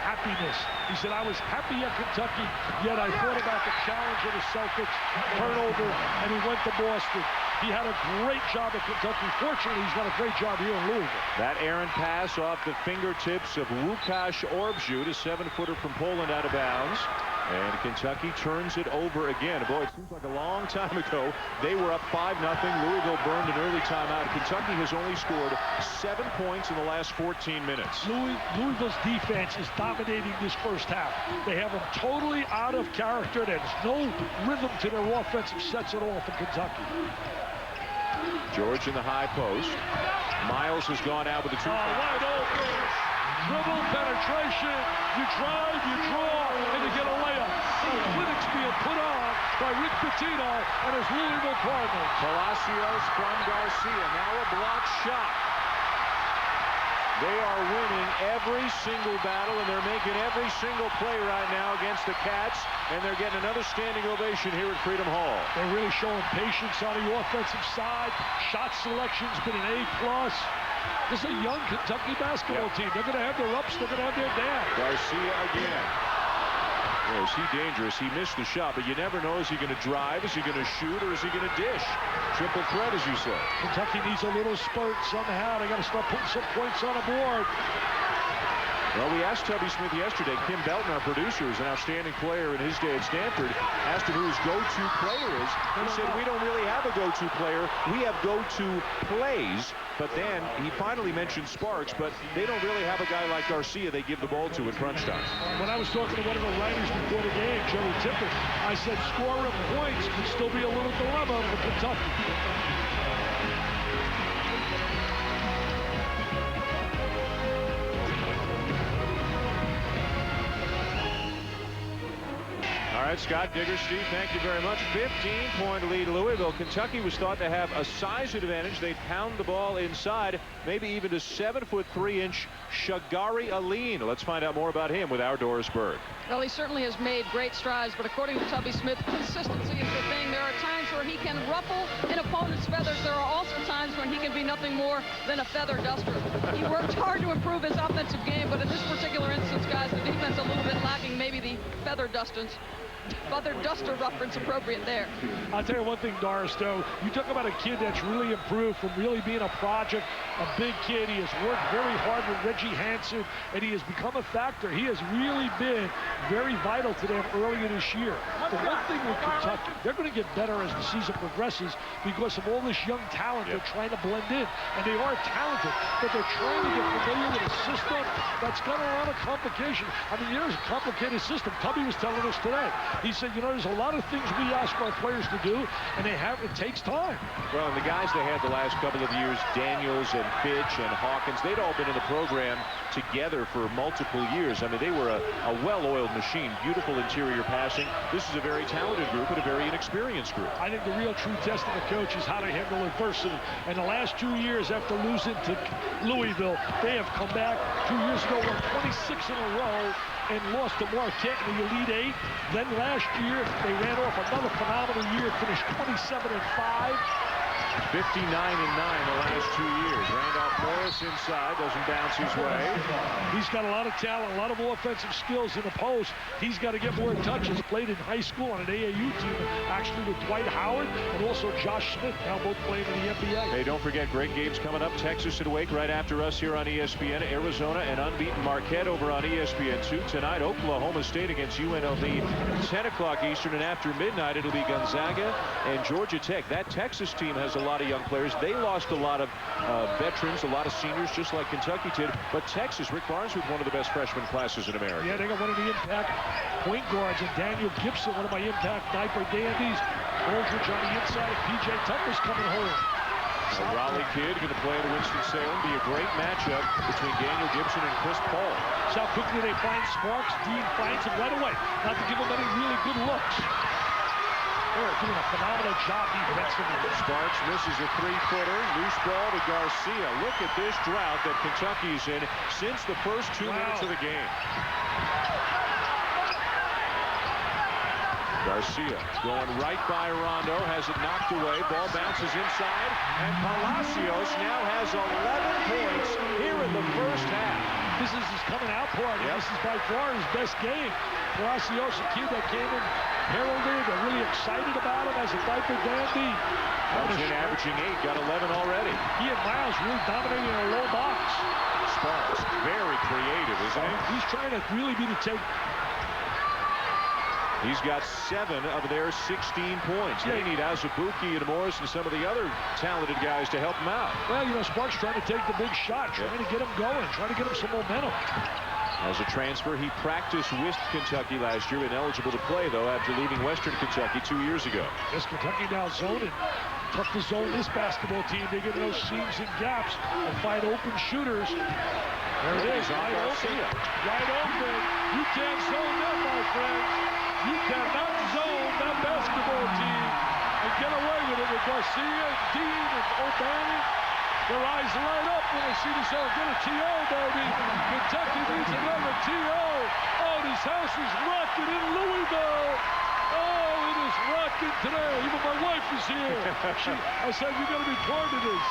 happiness. He said, I was happy at Kentucky, yet I thought about the challenge of the Celtics, turnover, and he went to Boston. He had a great job at Kentucky. Fortunately, he's got a great job here in Louisville. That errant pass off the fingertips of Łukasz Orbziut, a 7-footer from Poland, out of bounds. And Kentucky turns it over again. Boy, it seems like a long time ago. They were up 5-0. Louisville burned an early timeout. Kentucky has only scored 7 points in the last 14 minutes. Louisville's defense is dominating this first half. They have them totally out of character. There's no rhythm to their offensive sets at all for Kentucky. George in the high post. Miles has gone out with the 2. Wide open. Dribble penetration. You drive, you draw, and you get a layup. Clinics being put on by Rick Pitino and his Louisville Cardinals. Palacios from Garcia. Now a block shot. They are winning every single battle, and they're making every single play right now against the Cats, and they're getting another standing ovation here at Freedom Hall. They're really showing patience on the offensive side. Shot selection's been an A+. This is a young Kentucky basketball team. They're going to have their ups, they're going to have their downs. Garcia again. Boy, is he dangerous. He missed the shot, but you never know. Is he going to drive? Is he going to shoot? Or is he going to dish? Triple threat, as you said. Kentucky needs a little spurt somehow. They got to start putting some points on the board. Well, we asked Tubby Smith yesterday. Kim Belton, our producer, is an outstanding player in his day at Stanford. Asked him who his go-to player is. He said, we don't really have a go-to player. We have go-to plays. But then he finally mentioned Sparks, but they don't really have a guy like Garcia they give the ball to in crunch time. When I was talking to one of the writers before the game, Jerry Tippett, I said scoring points could still be a little dilemma for Kentucky. All right, Scott Digger, Steve, thank you very much. 15-point lead, Louisville. Kentucky was thought to have a size advantage. They'd pound the ball inside, maybe even to 7'3" Shagari Aline. Let's find out more about him with our Doris Berg. Well, he certainly has made great strides, but according to Tubby Smith, consistency is the thing. There are times where he can ruffle an opponent's feathers. There are also times when he can be nothing more than a feather duster. He worked hard to improve his offensive game, but in this particular instance, guys, the defense a little bit lacking, maybe the feather dustance. Mother Duster reference appropriate there. I'll tell you one thing, Doris, though. You talk about a kid that's really improved from really being a project, a big kid. He has worked very hard with Reggie Hansen, and he has become a factor. He has really been very vital to them earlier this year. The one thing with Kentucky, they're going to get better as the season progresses because of all this young talent they're trying to blend in. And they are talented, but they're trying to get familiar with a system that's got a lot of complication. I mean, there's a complicated system. Tubby was telling us today. He said, you know, there's a lot of things we ask our players to do, and it takes time. Well, and the guys they had the last couple of years, Daniels and Fitch and Hawkins, they'd all been in the program together for multiple years. I mean, they were a well-oiled machine, beautiful interior passing. This is a very talented group and a very inexperienced group. I think the real true test of the coach is how to handle adversity. And the last 2 years after losing to Louisville, they have come back. 2 years ago, won 26 in a row and lost to Marquette in the Elite Eight. Then last year, they ran off another phenomenal year, finished 27-5. 59-9 the last 2 years. Randolph Morris inside, doesn't bounce his way. He's got a lot of talent, a lot of offensive skills in the post. He's got to get more touches. Played in high school on an AAU team, actually with Dwight Howard and also Josh Smith, now both playing in the NBA. Hey, don't forget, great games coming up. Texas and Wake right after us here on ESPN. Arizona and unbeaten Marquette over on ESPN2. Tonight, Oklahoma State against UNLV. 10 o'clock Eastern, and after midnight, it'll be Gonzaga and Georgia Tech. That Texas team has a lot of young players. They lost a lot of veterans, a lot of seniors, just like Kentucky did. But Texas, Rick Barnes with one of the best freshman classes in America. Yeah, they got one of the impact point guards, and Daniel Gibson, one of my impact diaper dandies. Aldridge on the inside, and P.J. Tucker's coming home. A Raleigh kid going to play at Winston-Salem. Be a great matchup between Daniel Gibson and Chris Paul. So how quickly they find Sparks. Dean finds him right away. Not to give him any really good looks. They're doing a phenomenal job defensively. Sparks misses a three-footer. Loose ball to Garcia. Look at this drought that Kentucky's in since the first 2 minutes of the game. Garcia going right by Rondo, has it knocked away. Ball bounces inside, and Palacios now has 11 points here in the first half. This is his coming out party. This is by far his best game. Palacios, a kid that came in heralded. They're really excited about him as a diaper dandy. Comes in averaging 8, got 11 already. He and Miles really dominating in a low box. Sparks, very creative, isn't he? He's trying to really be the take. He's got 7 of their 16 points. They need Azubuike and Morris and some of the other talented guys to help him out. Well, you know, Sparks trying to take the big shot, trying to get him going, trying to get him some momentum. As a transfer, he practiced with Kentucky last year, ineligible to play, though, after leaving Western Kentucky 2 years ago. Yes, Kentucky now zoning. Tough to zone this basketball team. They get those seams and gaps and find open shooters. There it is, wide open. Wide open. You can't zone that, my friends. You cannot zone that basketball team and get away with it with Garcia, Dean, and O'Bannon. Their eyes light up when they see the zone. Get a TO, baby. Kentucky needs another TO. Oh, this house is rocking in Louisville. Oh, it is rocking today. Even my wife is here. I said, you got to be part of this.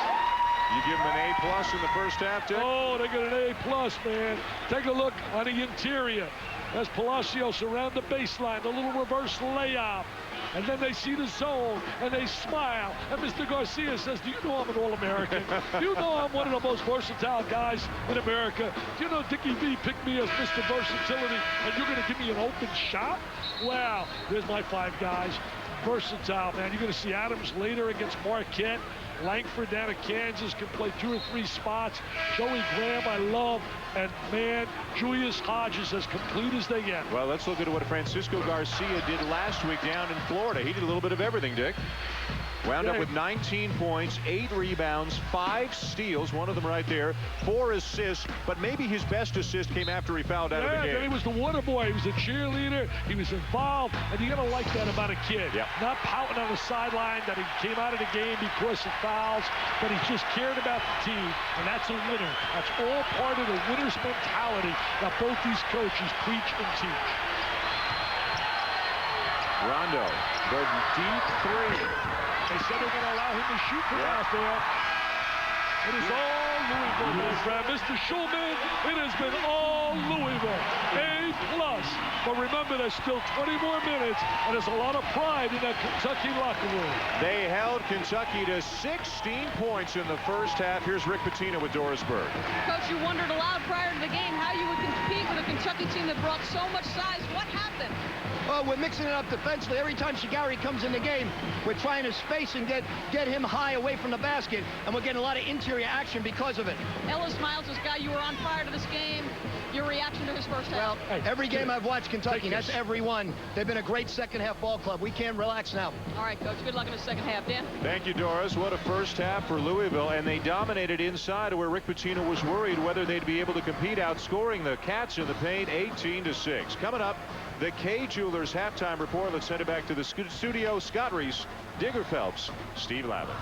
You give them an A+ in the first half, Dick? Oh, they got an A+, man. Take a look on the interior. As Palacios around the baseline, the little reverse layup. And then they see the zone, and they smile. And Mr. Garcia says, do you know I'm an All-American? Do you know I'm one of the most versatile guys in America? Do you know Dickie V picked me as Mr. Versatility, and you're going to give me an open shot? Wow, there's my 5 guys. Versatile, man. You're going to see Adams later against Marquette. Langford down at Kansas can play 2 or 3 spots. Joey Graham, I love. And, man, Julius Hodges as complete as they get. Well, let's look at what Francisco Garcia did last week down in Florida. He did a little bit of everything, Dick. Wound up with 19 points, 8 rebounds, 5 steals, one of them right there, 4 assists, but maybe his best assist came after he fouled out of the game. Then he was the water boy. He was a cheerleader. He was involved, and you got to like that about a kid. Not pouting on the sideline that he came out of the game because of fouls, but he just cared about the team, and that's a winner. That's all part of the winner's mentality that both these coaches preach and teach. Rondo, the deep 3. They said they're going to allow him to shoot from out there. It is all Louisville, my friend. Mr. Schulman, it has been all Louisville. A+. But remember, there's still 20 more minutes, and there's a lot of pride in that Kentucky locker room. They held Kentucky to 16 points in the first half. Here's Rick Pitino with Doris Burke. Coach, you wondered aloud prior to the game how you would compete with a Kentucky team that brought so much size. What happened? Well, we're mixing it up defensively. Every time Shigari comes in the game, we're trying to space and get him high away from the basket, and we're getting a lot of interior action because of it. Ellis Miles, this guy you were on prior to this game. Your reaction to his first half? Well, every game I've watched Kentucky, that's every one. They've been a great second-half ball club. We can't relax now. All right, Coach. Good luck in the second half. Dan? Thank you, Doris. What a first half for Louisville, and they dominated inside where Rick Pitino was worried whether they'd be able to compete, outscoring the Cats in the paint 18-6. Coming up, the Kay Jewelers halftime report. Let's send it back to the studio. Scott Reese, Digger Phelps, Steve Lavin.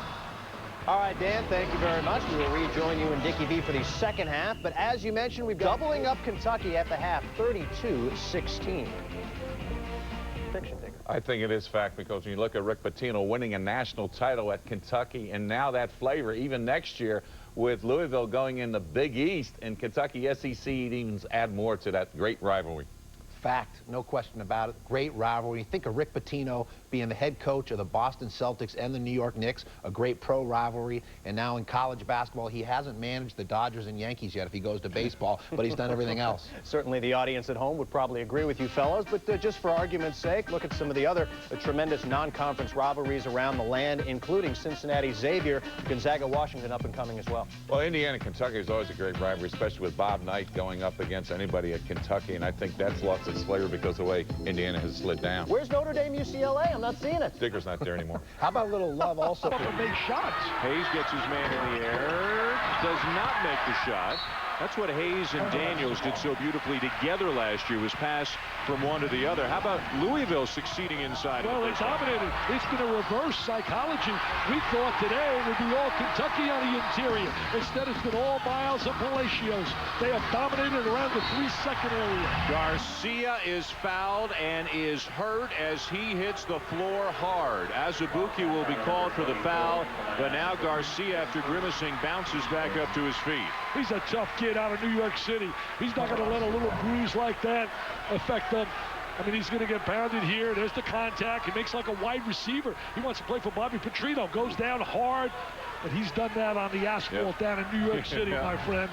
All right, Dan, thank you very much. We will rejoin you and Dickie V for the second half. But as you mentioned, we've got doubling up Kentucky at the half, 32-16. Fiction, Digger. I think it is fact, because when you look at Rick Pitino winning a national title at Kentucky, and now that flavor, even next year, with Louisville going in the Big East and Kentucky SEC, even add more to that great rivalry. Fact, no question about it. Great rivalry. You think of Rick Pitino being the head coach of the Boston Celtics and the New York Knicks, a great pro rivalry, and now in college basketball, he hasn't managed the Dodgers and Yankees yet if he goes to baseball, but he's done everything else. Certainly the audience at home would probably agree with you fellas, but just for argument's sake, look at some of the other tremendous non-conference rivalries around the land, including Cincinnati-Xavier, Gonzaga-Washington up and coming as well. Well, Indiana-Kentucky is always a great rivalry, especially with Bob Knight going up against anybody at Kentucky, and I think that's lost its flavor because of the way Indiana has slid down. Where's Notre Dame-UCLA? I'm not seeing it. Digger's not there anymore. How about a little love also to make shots? Hayes gets his man in the air, does not make the shot. That's what Hayes and Daniels did so beautifully together last year, was pass from one to the other. How about Louisville succeeding inside? Well, they dominated. It's been a reverse psychology. We thought today it would be all Kentucky on the interior. Instead, it's been all Miles and Palacios. They have dominated around the 3-second area. Garcia is fouled and is hurt as he hits the floor hard. Azubuike will be called for the foul, but now Garcia, after grimacing, bounces back up to his feet. He's a tough kid out of New York City. He's not going to let a little bruise like that affect them. I mean, he's going to get pounded here. There's the contact. He makes like a wide receiver. He wants to play for Bobby Petrino. Goes down hard, but he's done that on the asphalt down in New York City, my friend.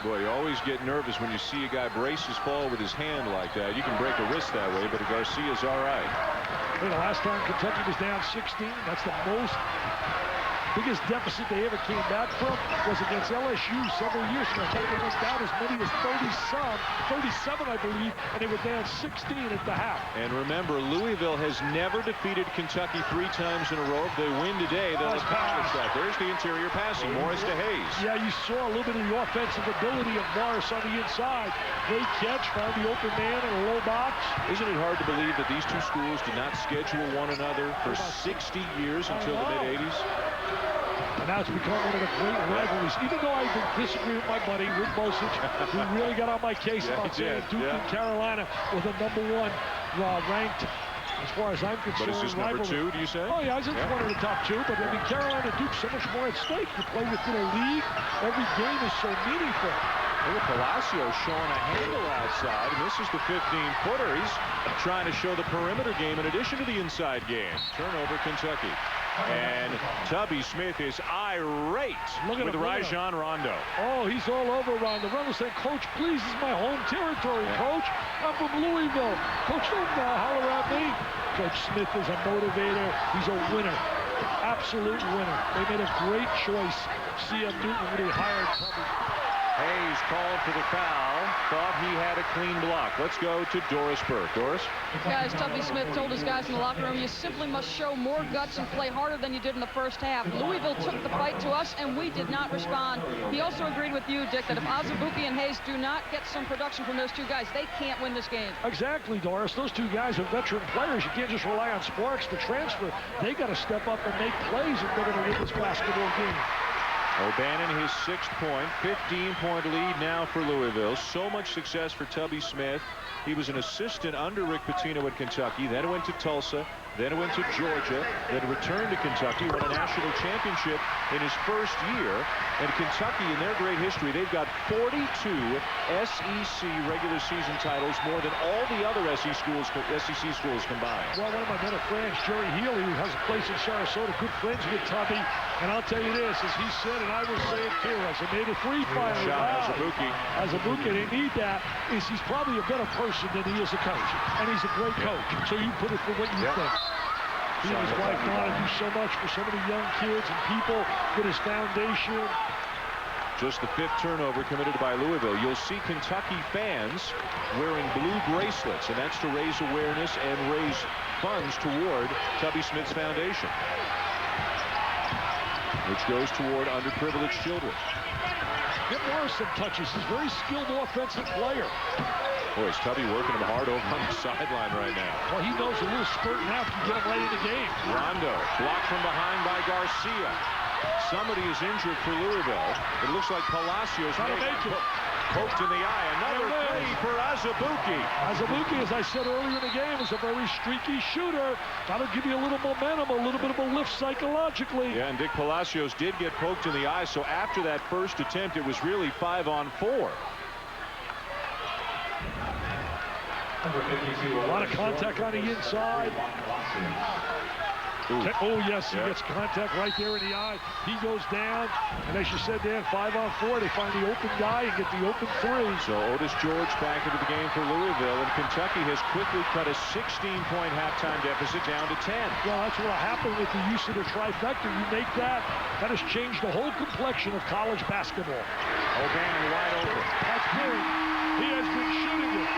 Boy, you always get nervous when you see a guy brace his fall with his hand like that. You can break a wrist that way, but Garcia's all right. Hey, the last time Kentucky was down 16, that's the biggest deficit they ever came back from was against LSU several years ago. They went down as many as 37, I believe, and they were down 16 at the half. And remember, Louisville has never defeated Kentucky 3 times in a row. If they win today, they'll accomplish that. There's the interior passing, Morris to Hayes. Yeah, you saw a little bit of the offensive ability of Morris on the inside. Great catch, found the open man in a low box. Isn't it hard to believe that these two schools did not schedule one another for 60 years until the mid-'80s? And now it's become one of the great rivalries. Even though I disagree with my buddy, Rick Bosich, who really got on my case about saying Duke and Carolina were the #1 ranked, as far as I'm concerned. But is this number 2, do you say? Oh, yeah, it's one of the top 2. But, I mean, Carolina Duke, so much more at stake. You play within a league. Every game is so meaningful. Look at Palacios showing a handle outside, and this is the 15-footer. He's trying to show the perimeter game in addition to the inside game. Turnover, Kentucky. And Tubby Smith is irate with Rajon Rondo. Oh, he's all over Rondo. Rondo saying, Coach, please, this is my home territory, Coach. I'm from Louisville. Coach, don't holler at me. Coach Smith is a motivator. He's a winner. Absolute winner. They made a great choice. C.M. Newton when he hired Tubby. Hayes called for the foul. Thought he had a clean block. Let's go to Doris Burke. Doris? Guys, Tubby Smith told his guys in the locker room, you simply must show more guts and play harder than you did in the first half. Louisville took the fight to us, and we did not respond. He also agreed with you, Dick, that if Azubuike and Hayes do not get some production from those two guys, they can't win this game. Exactly, Doris. Those two guys are veteran players. You can't just rely on Sparks to transfer. They got to step up and make plays if they're going to win this basketball game. O'Bannon, his 6th point, 15-point lead now for Louisville. So much success for Tubby Smith. He was an assistant under Rick Pitino at Kentucky, then went to Tulsa, then went to Georgia, then returned to Kentucky, won a national championship in his first year. And Kentucky, in their great history, they've got 42 SEC regular season titles, more than all the other SEC schools combined. Well, one of my better friends, Jerry Healy, who has a place in Sarasota, good friends with Tubby. And I'll tell you this, as he said, and I will say it too, as a native free fighter, as a Azubuike, they need that. He's probably a better person than he is a coach. And he's a great coach. So you put it for what you think. He and his wife Donna do so much for so many young kids and people with his foundation. Just the 5th turnover committed by Louisville. You'll see Kentucky fans wearing blue bracelets, and that's to raise awareness and raise funds toward Tubby Smith's foundation, which goes toward underprivileged children. Get Morris some touches. He's a very skilled offensive player. Boy, is Tubby working him hard over on the sideline right now. Well, he knows a little spurt now can get him right in the game. Rondo blocked from behind by Garcia. Somebody is injured for Louisville. It looks like Palacios poked in the eye. Another three for Azubuike. Azubuike, as I said earlier in the game, is a very streaky shooter. That'll give you a little momentum, a little bit of a lift psychologically. Yeah, and Dick Palacios did get poked in the eye, so after that first attempt, it was really 5-on-4. A lot of contact on the inside. Oh, yes, he gets contact right there in the eye. He goes down, and as you said, Dan, 5-on-4. They find the open guy and get the open three. So Otis George back into the game for Louisville, and Kentucky has quickly cut a 16-point halftime deficit down to 10. Well, that's what happened with the use of the trifecta. You make that has changed the whole complexion of college basketball. O'Bannon wide open. That's big. He has been shooting it.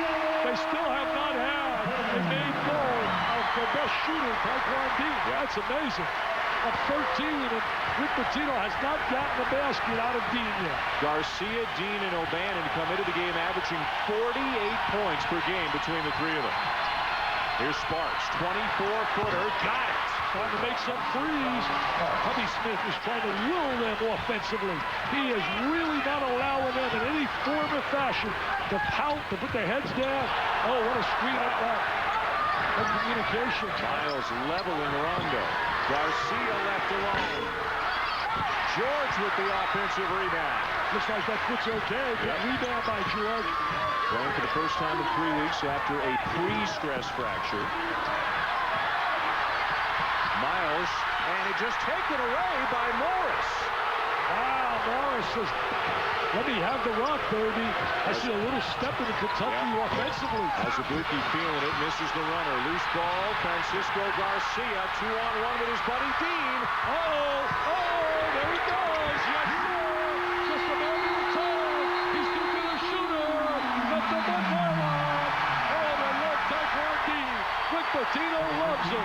They still have not had a made goal of the best shooter, Taekwon Dean. That's amazing. At 13, and Rick Pitino has not gotten a basket out of Dean yet. Garcia, Dean, and O'Bannon come into the game averaging 48 points per game between the three of them. Here's Sparks, 24-footer, got it. Trying to make some threes. Tubby Smith is trying to will them offensively. He is really not allowing them in any form or fashion to pout, to put their heads down. Oh, what a screen up that. Good communication. Miles leveling Rondo. Garcia left alone. George with the offensive rebound. Looks like that foot's okay. Good rebound by George. Playing for the first time in 3 weeks after a pre-stress fracture. Miles, and it just taken away by Morris. Wow, Morris says, let me have the rock, baby. I see a little step in the Kentucky offensively. Azubuike feeling it, misses the runner. Loose ball, Francisco Garcia, 2-on-1 with his buddy Dean. There he goes. Yes, sir. Just a matter of time. He's too good a shooter. That's the one-point line. Oh, they love Taekwon Dean. Rick Pitino loves him.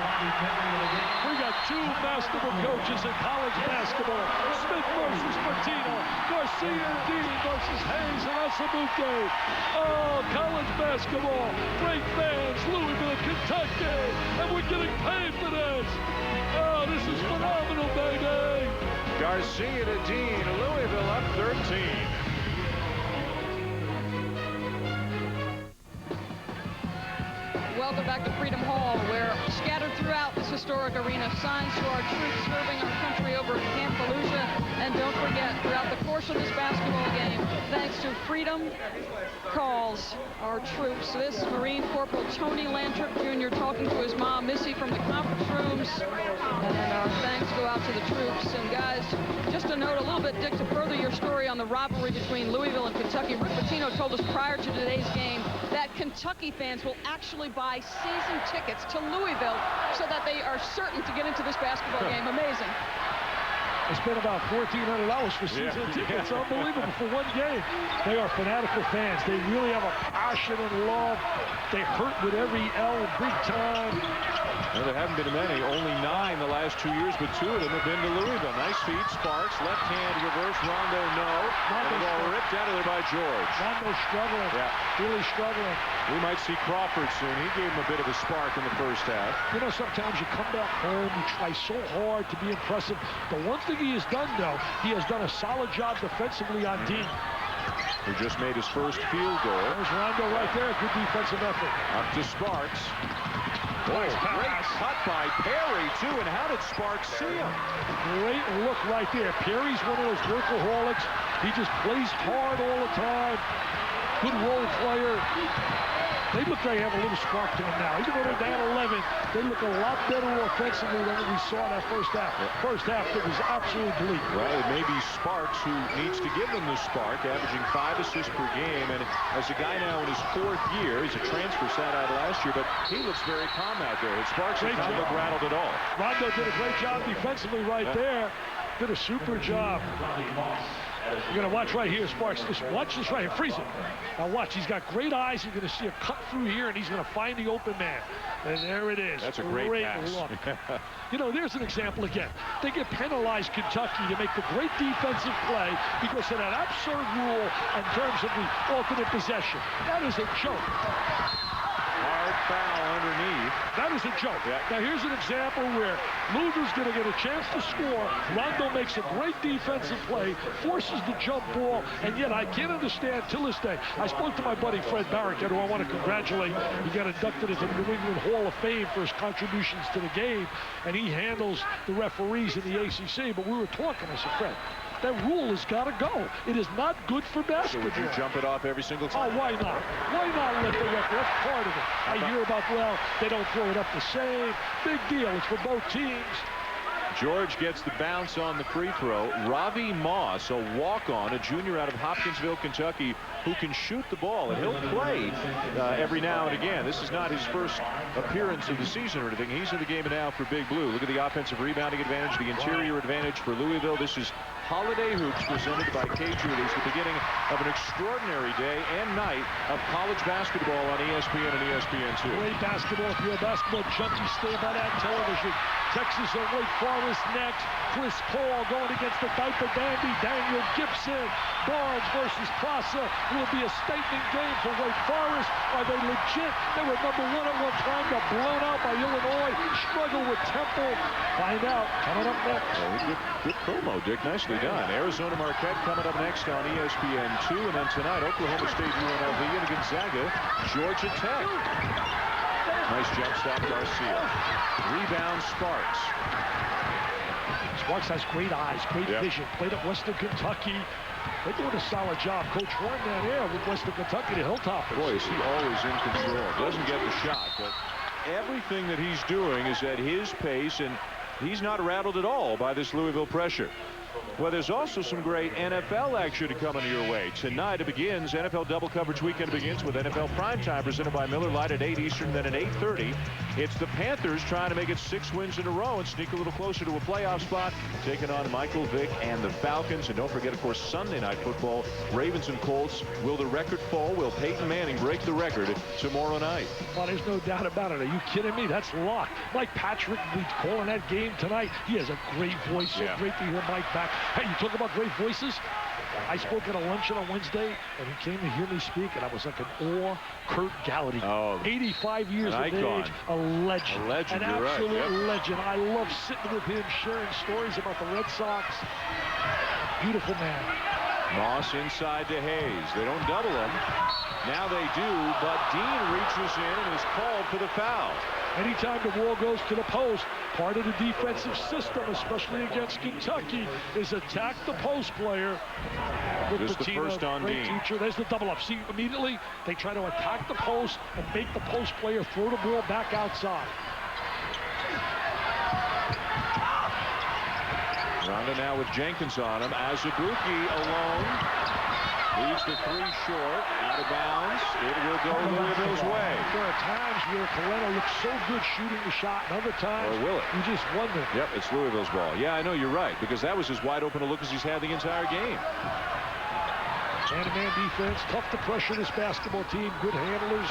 We got two masterful coaches in college basketball. Smith versus Pitino. Garcia and Dean versus Hayes and Azubuike. Oh, college basketball. Great fans, Louisville, Kentucky. And we're getting paid for this. Oh, this is phenomenal, baby. Garcia to Dean. Louisville up 13. Welcome back to Freedom Hall, where scattered throughout this historic arena, signs to our troops serving our country over at Camp Fallujah. And don't forget, throughout the course of this basketball game, thanks to Freedom Calls, our troops. This is Marine Corporal Tony Lantrip Jr. talking to his mom, Missy, from the conference rooms. And our thanks go out to the troops. And guys, just a note a little bit, Dick, to further your story on the rivalry between Louisville and Kentucky. Rick Pitino told us prior to today's game that Kentucky fans will actually buy season tickets to Louisville so that they are certain to get into this basketball game. Amazing. They spent about $1,400 for season tickets. Unbelievable for one game. They are fanatical fans. They really have a passion and love. They hurt with every L big time. Well, there haven't been many. Only 9 the last 2 years, but 2 of them have been to Louisville. Nice feed, Sparks. Left hand reverse. Rondo, no. And the ball ripped out of there by George. Rondo's struggling. Really struggling. We might see Crawford soon. He gave him a bit of a spark in the first half. You know, sometimes you come back home, you try so hard to be impressive. The one thing he has done, though, he has done a solid job defensively on Dean. He just made his first field goal. There's Rondo right there. Good defensive effort. Up to Sparks. Boy, great cut by Perry, too. And how did Sparks see him? Great look right there. Perry's one of those workaholics. He just plays hard all the time. Good role player. They look like they have a little spark to them now. Even though they're down 11, they look a lot better offensively than we saw in that first half. First half, it was absolutely bleak. Well, it may be Sparks who needs to give them the spark, averaging 5 assists per game. And as a guy now in his 4th year, he's a transfer sat out last year, but he looks very calm out there. And Sparks does not look rattled at all. Rondo did a great job defensively right there. Did a super job. You're going to watch right here, Sparks. Just watch this right here. Freeze it. Now watch. He's got great eyes. You're going to see a cut through here, and he's going to find the open man. And there it is. That's a great pass. Look. You know, there's an example again. They get penalized, Kentucky, to make the great defensive play because of that absurd rule in terms of the alternate possession. That is a joke. Hard foul underneath. That is a joke. Yeah. Now here's an example where Louisville's going to get a chance to score. Rondo makes a great defensive play, forces the jump ball, and yet I can't understand till this day. I spoke to my buddy Fred Barricott, who I want to congratulate. He got inducted into the New England Hall of Fame for his contributions to the game, and he handles the referees in the ACC. But we were talking. I said, Fred, that rule has got to go. It is not good for basketball. So would you jump it off every single time? Oh, why not? Why not let the referee? That's part of it. I hear about, well, they don't throw it up the same. Big deal. It's for both teams. George gets the bounce on the free throw. Ravi Moss, a walk-on, a junior out of Hopkinsville, Kentucky, who can shoot the ball, and he'll play every now and again. This is not his first appearance of the season or anything. He's in the game now for Big Blue. Look at the offensive rebounding advantage, the interior advantage for Louisville. This is Holiday Hoops presented by K-Jewelers, the beginning of an extraordinary day and night of college basketball on ESPN and ESPN2. Great basketball. If you're a basketball junkie, stay by that television. Texas and Wake Forest next. Chris Paul going against the diaper dandy Daniel Gibson. Barnes versus Plaza will be a statement game for Wake Forest. Are they legit? They were #1 at one time, got blown out by Illinois. Struggle with Temple. Find out coming up next. Good promo, Dick. Nicely done. Arizona Marquette coming up next on ESPN2. And then tonight, Oklahoma State UNLV and Gonzaga, Georgia Tech. Nice jump stop, Garcia. Rebound, Sparks. Sparks has great eyes, great vision. Played at Western Kentucky. They're doing a solid job. Coach Warren down there with Western Kentucky, the Hilltoppers. Boy, is he always in control. Doesn't get the shot, but everything that he's doing is at his pace, and he's not rattled at all by this Louisville pressure. Well, there's also some great NFL action coming your way. Tonight it begins. NFL double coverage weekend begins with NFL Primetime presented by Miller Lite at 8 Eastern, then at 8:30. It's the Panthers trying to make it 6 wins in a row and sneak a little closer to a playoff spot, taking on Michael Vick and the Falcons. And don't forget, of course, Sunday Night Football, Ravens and Colts. Will the record fall? Will Peyton Manning break the record tomorrow night? Well, there's no doubt about it. Are you kidding me? That's locked. Mike Patrick will be calling that game tonight. He has a great voice. So great to hear Mike back. Hey, you talk about great voices. I spoke at a luncheon on Wednesday, and he came to hear me speak, and I was like an awe. Kurt Gallagher, 85 years of age, a legend. A legend, an absolute legend. I love sitting with him, sharing stories about the Red Sox. Beautiful man. Moss inside to Hayes. They don't double him. Now they do, but Dean reaches in and is called for the foul. Anytime the ball goes to the post, part of the defensive system, especially against Kentucky, is attack the post player. This is the first on Dean. Teacher. There's the double up. See, immediately they try to attack the post and make the post player throw the ball back outside. Ronda now with Jenkins on him. Azubuike alone. Leaves the 3 short. Out of bounds. It will go Louisville's way. There are times where Coletta looks so good shooting the shot, and other times or will it? you just wonder. Yep, it's Louisville's ball. Yeah, I know, you're right, because that was as wide open a look as he's had the entire game. Man-to-man defense. Tough to pressure this basketball team. Good handlers.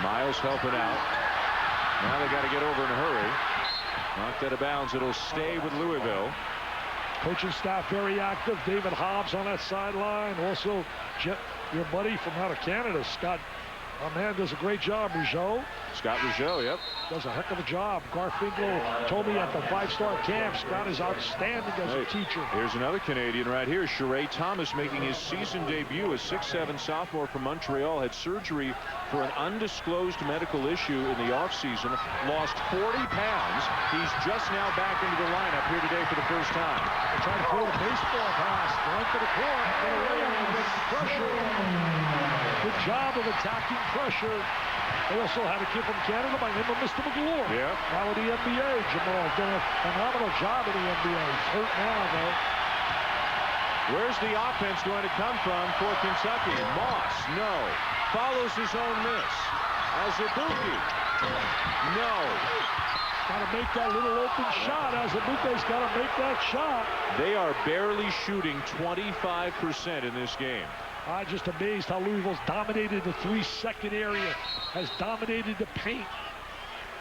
Miles helping out. Now they got to get over in a hurry. Knocked out of bounds. It'll stay with Louisville. Coaching staff very active. David Hobbs on that sideline. Also, your buddy from out of Canada, Scott Our man does a great job, Rougeau. Scott Rougeau, yep. Does a heck of a job. Garfinkel told me at the 5-star camp, Scott is outstanding as a teacher. Here's another Canadian right here, Sheree Thomas, making his season debut. A 6'7" sophomore from Montreal, had surgery for an undisclosed medical issue in the offseason. Lost 40 pounds. He's just now back into the lineup here today for the first time. They're trying to throw the baseball pass. Length of the court. Get away with pressure. Good job of attacking pressure. They also had a kid from Canada by the name of Mr. McGlure. Yeah. Now in the NBA, Jamal doing a phenomenal job in the NBA. He's hurt now, though. Where's the offense going to come from for Kentucky? Moss, no. Follows his own miss. Azubuike, no. Got to make that little open shot. Azubuike's got to make that shot. They are barely shooting 25% in this game. I'm just amazed how Louisville's dominated the 3-second area, has dominated the paint.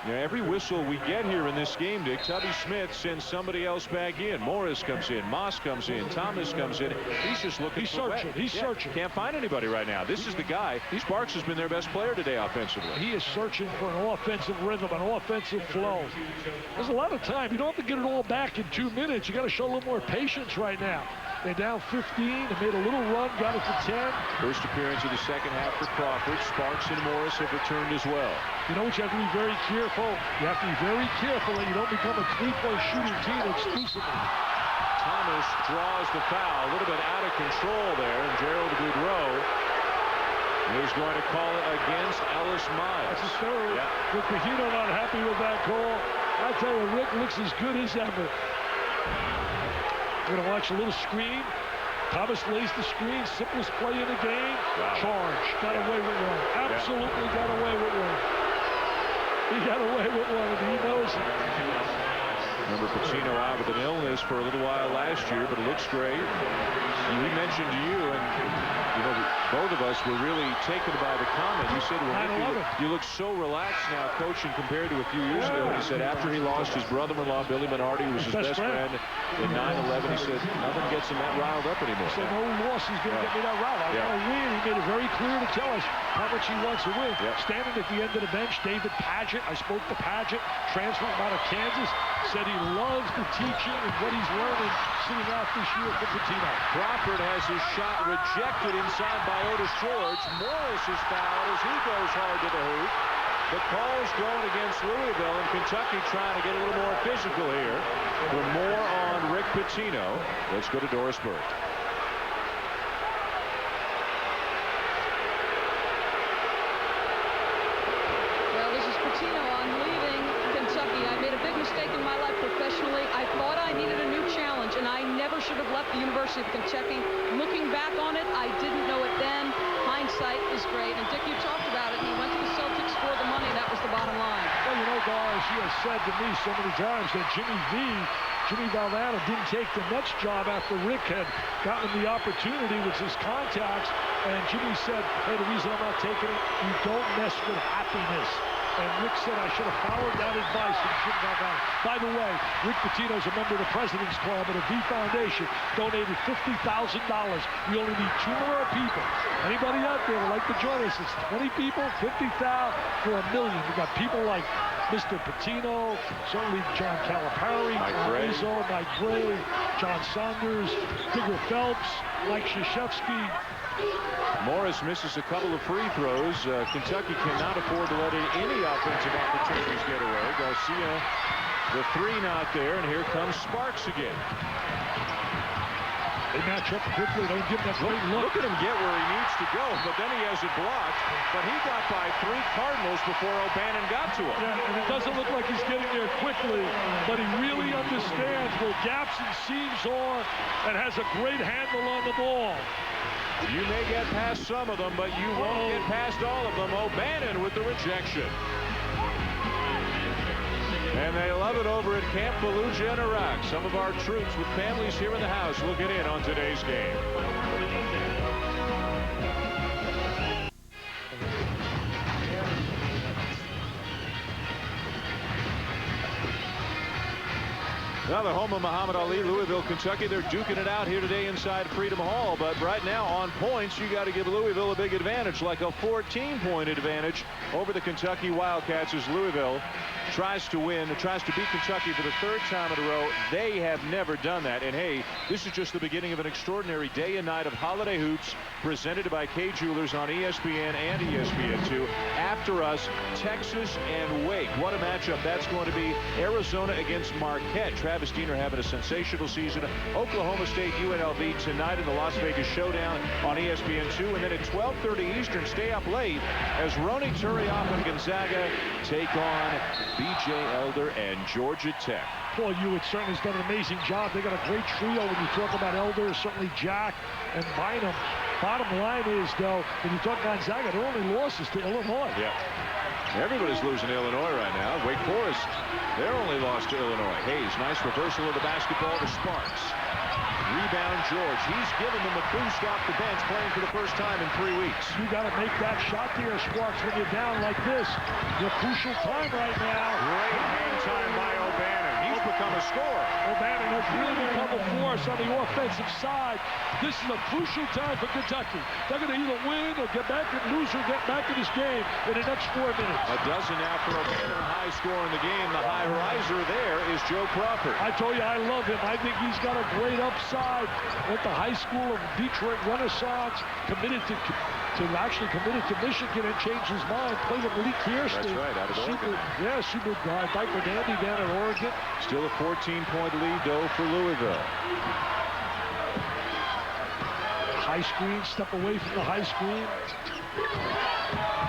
Now, every whistle we get here in this game, Dick, Tubby Smith sends somebody else back in. Morris comes in, Moss comes in, Thomas comes in. He's just looking for searching. He's searching. Can't find anybody right now. This is the guy. Sparks has been their best player today offensively. He is searching for an offensive rhythm, an offensive flow. There's a lot of time. You don't have to get it all back in 2 minutes. You got to show a little more patience right now. They're down 15. They made a little run, got it to 10. First appearance of the second half for Crawford. Sparks and Morris have returned as well. You know what you have to be very careful? You have to be very careful that you don't become a three-point shooting team exclusively. Thomas draws the foul. A little bit out of control there. And Gerald Boudreau is going to call it against Ellis Miles. That's his third. Yeah. Rick Mahino not happy with that call. I tell you, Rick looks as good as ever. We're going to watch a little screen. Thomas lays the screen. Simplest play in the game. Wow. Charge. Got away with one. Absolutely got away with one. He got away with one, and he knows it. Remember Patino out with an illness for a little while last year, but it looks great. We mentioned to you, and you know, both of us were really taken by the comment. You said, well, you look so relaxed now coaching compared to a few years ago. And he said after he lost his brother-in-law, Billy Minardi, who was his best friend in 9/11, he said, nothing gets him that riled up anymore. He said, no loss is going to get me that riled. I want to win. He made it very clear to tell us how much he wants to win. Standing at the end of the bench, David Padgett, I spoke to Padgett, transferring out of Kansas, said he loves the teaching and what he's learning sitting out this year for Patino. Crawford has his shot rejected inside by Otis George. Morris is fouled as he goes hard to the hoop. The call's going against Louisville, and Kentucky trying to get a little more physical here. For more on Rick Pitino, let's go to Doris Burke. Well, this is Pitino. I'm leaving Kentucky. I made a big mistake in my life professionally. I thought I needed a new challenge, and I never should have left the University of Kentucky. Looking back on it, I didn't know it then. Hindsight is great. And Dick, you talked about it. He went to the Celtics for the money. That was the bottom line. Well, you know, guys, he has said to me so many times that Jimmy Valvano didn't take the Nets job after Rick had gotten the opportunity with his contacts. And Jimmy said, hey, the reason I'm not taking it, you don't mess with happiness. And Rick said I should have followed that advice from Jim Valvano. By the way, Rick Pitino's a member of the President's Club and the V Foundation donated $50,000. We only need 2 more people. Anybody out there would like to join us? It's 20 people, 50,000 for $1 million. We got people like Mr. Pitino, certainly John Calipari, Mike Gray, John Saunders, Digger Phelps, Mike Krzyzewski. Morris misses a couple of free throws. Kentucky cannot afford to let any offensive opportunities get away. Garcia, the 3 not there, and here comes Sparks again. They match up quickly. They give him a great look. Look at him get where he needs to go, but then he has it blocked. But he got by 3 Cardinals before O'Bannon got to him. Yeah, and it doesn't look like he's getting there quickly, but he really understands where gaps and seams are and has a great handle on the ball. You may get past some of them, but you won't get past all of them. O'Bannon with the rejection. And they love it over at Camp Fallujah in Iraq. Some of our troops with families here in the house will get in on today's game. Now the home of Muhammad Ali, Louisville, Kentucky. They're duking it out here today inside Freedom Hall. But right now on points, you got to give Louisville a big advantage, like a 14-point advantage over the Kentucky Wildcats as Louisville tries to win, tries to beat Kentucky for the third time in a row. They have never done that. And hey, this is just the beginning of an extraordinary day and night of holiday hoops presented by Kay Jewelers on ESPN and ESPN2. After us, Texas and Wake. What a matchup that's going to be. Arizona against Marquette. Travis Diener having a sensational season. Oklahoma State, UNLV tonight in the Las Vegas Showdown on ESPN2. And then at 12:30 Eastern, stay up late as Rony Turiaf and Gonzaga take on B.J. Elder and Georgia Tech. Paul Hewitt certainly has done an amazing job. They got a great trio when you talk about Elder, certainly Jack and Bynum. Bottom line is, though, when you talk Gonzaga, their only loss is to Illinois. Yeah. Everybody's losing to Illinois right now. Wake Forest, their only loss to Illinois. Hayes, nice reversal of the basketball to Sparks. Rebound George. He's given them a boost off the bench, playing for the first time in 3 weeks. You got to make that shot there, Sparks, when you're down like this. Your crucial time right now. Great hang time by O'Bannon. He's become a scorer. O'Bannon has really become a force on the offensive side. This is a crucial time for Kentucky. They're going to either win or get back and lose or get back in this game in the next 4 minutes. A dozen now for O'Bannon. High score in the game. The high riser there is Joe Crawford. I told you I love him. I think he's got a great upside. Went to high school of Detroit Renaissance, committed to Michigan and changed his mind. Played with Malik Kirsten. That's right, out of Oregon. Super guy. Diaper Dandy down at Oregon. Still a 14-point lead, though, for Louisville. High screen, step away from the high screen.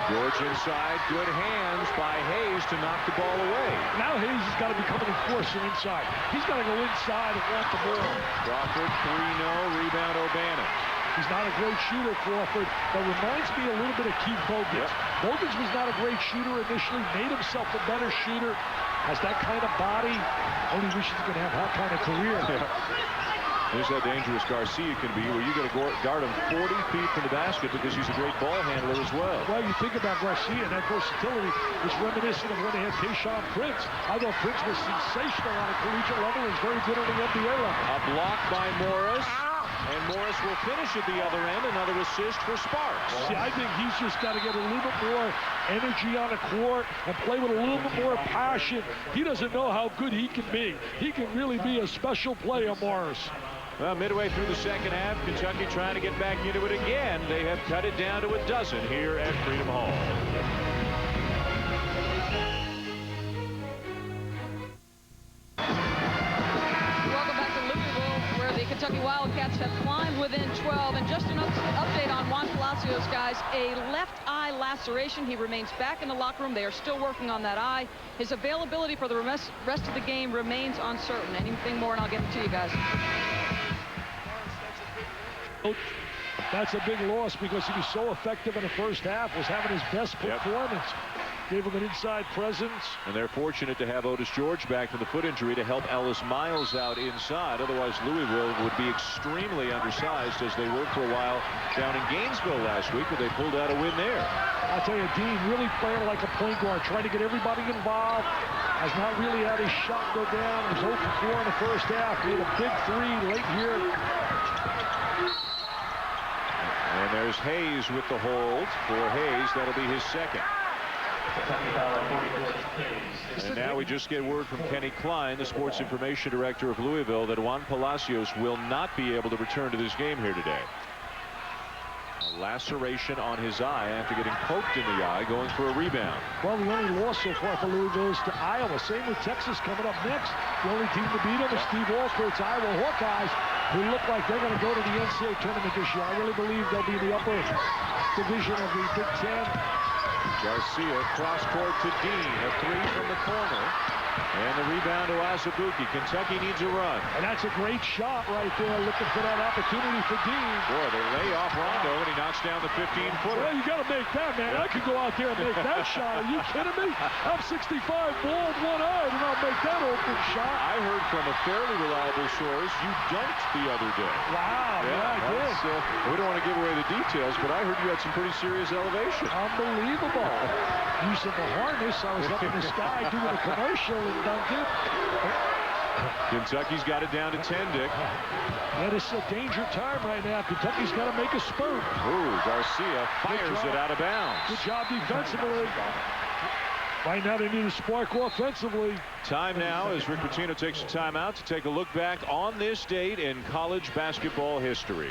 George inside, good hands by Hayes to knock the ball away. Now Hayes has got to become an enforcer inside. He's got to go inside and want the ball. Crawford, 3-0, rebound O'Bannon. He's not a great shooter, Crawford. That reminds me a little bit of Keith Bogans. Yep. Bogans was not a great shooter initially, made himself a better shooter, has that kind of body. Only wishes he could have that kind of career. Yeah. Here's how dangerous Garcia can be, where you got to guard him 40 feet from the basket because he's a great ball handler as well. Well, you think about Garcia and that versatility is reminiscent of when they had Tayshaun Prince. I thought Prince was sensational on a collegiate level and is very good at the NBA level. A block by Morris. And Morris will finish at the other end. Another assist for Sparks. See, I think he's just got to get a little bit more energy on the court and play with a little bit more passion. He doesn't know how good he can be. He can really be a special player, Morris. Well, midway through the second half, Kentucky trying to get back into it again. They have cut it down to a dozen here at Freedom Hall. Welcome back to Louisville, where the Kentucky Wildcats have climbed within 12. And just an update on Juan Palacios, guys. A left eye laceration. He remains back in the locker room. They are still working on that eye. His availability for the rest of the game remains uncertain. Anything more, and I'll get it to you guys. That's a big loss because he was so effective in the first half, was having his best performance. Gave him an inside presence. And they're fortunate to have Otis George back from the foot injury to help Ellis Miles out inside. Otherwise, Louisville would be extremely undersized, as they were for a while down in Gainesville last week, but they pulled out a win there. I'll tell you, Dean really playing like a point guard, trying to get everybody involved. Has not really had his shot go down. He was 0 for 4 in the first half. He had a big three late here. And there's Hayes with the hold. For Hayes, that'll be his second. And now we just get word from Kenny Klein, the sports information director of Louisville, that Juan Palacios will not be able to return to this game here today. A laceration on his eye after getting poked in the eye, going for a rebound. Well, the only loss so far for Louisville is to Iowa. Same with Texas coming up next. The only team to beat them is Steve Alcort's Iowa Hawkeyes, who look like they're going to go to the NCAA tournament this year. I really believe they'll be in the upper division of the Big Ten. Garcia cross court to Dean, a three from the corner. And the rebound to Azubuike. Kentucky needs a run. And that's a great shot right there, looking for that opportunity for Dean. Boy, they lay off Rondo, and he knocks down the 15-footer. Well, you got to make that, man. I could go out there and make that shot. Are you kidding me? I'm 65, bald, one-eyed, and I'll make that open shot. I heard from a fairly reliable source you dunked the other day. Wow, yeah, I did. We don't want to give away the details, but I heard you had some pretty serious elevation. Unbelievable. Using the harness, I was up in the sky doing a commercial and dunked it. Kentucky's got it down to 10, Dick. That is a danger time right now. Kentucky's got to make a spurt. Ooh, Garcia fires it out of bounds. Good job defensively. Right now they need a spark offensively. Time now as Rick Pitino takes a timeout to take a look back on this date in college basketball history.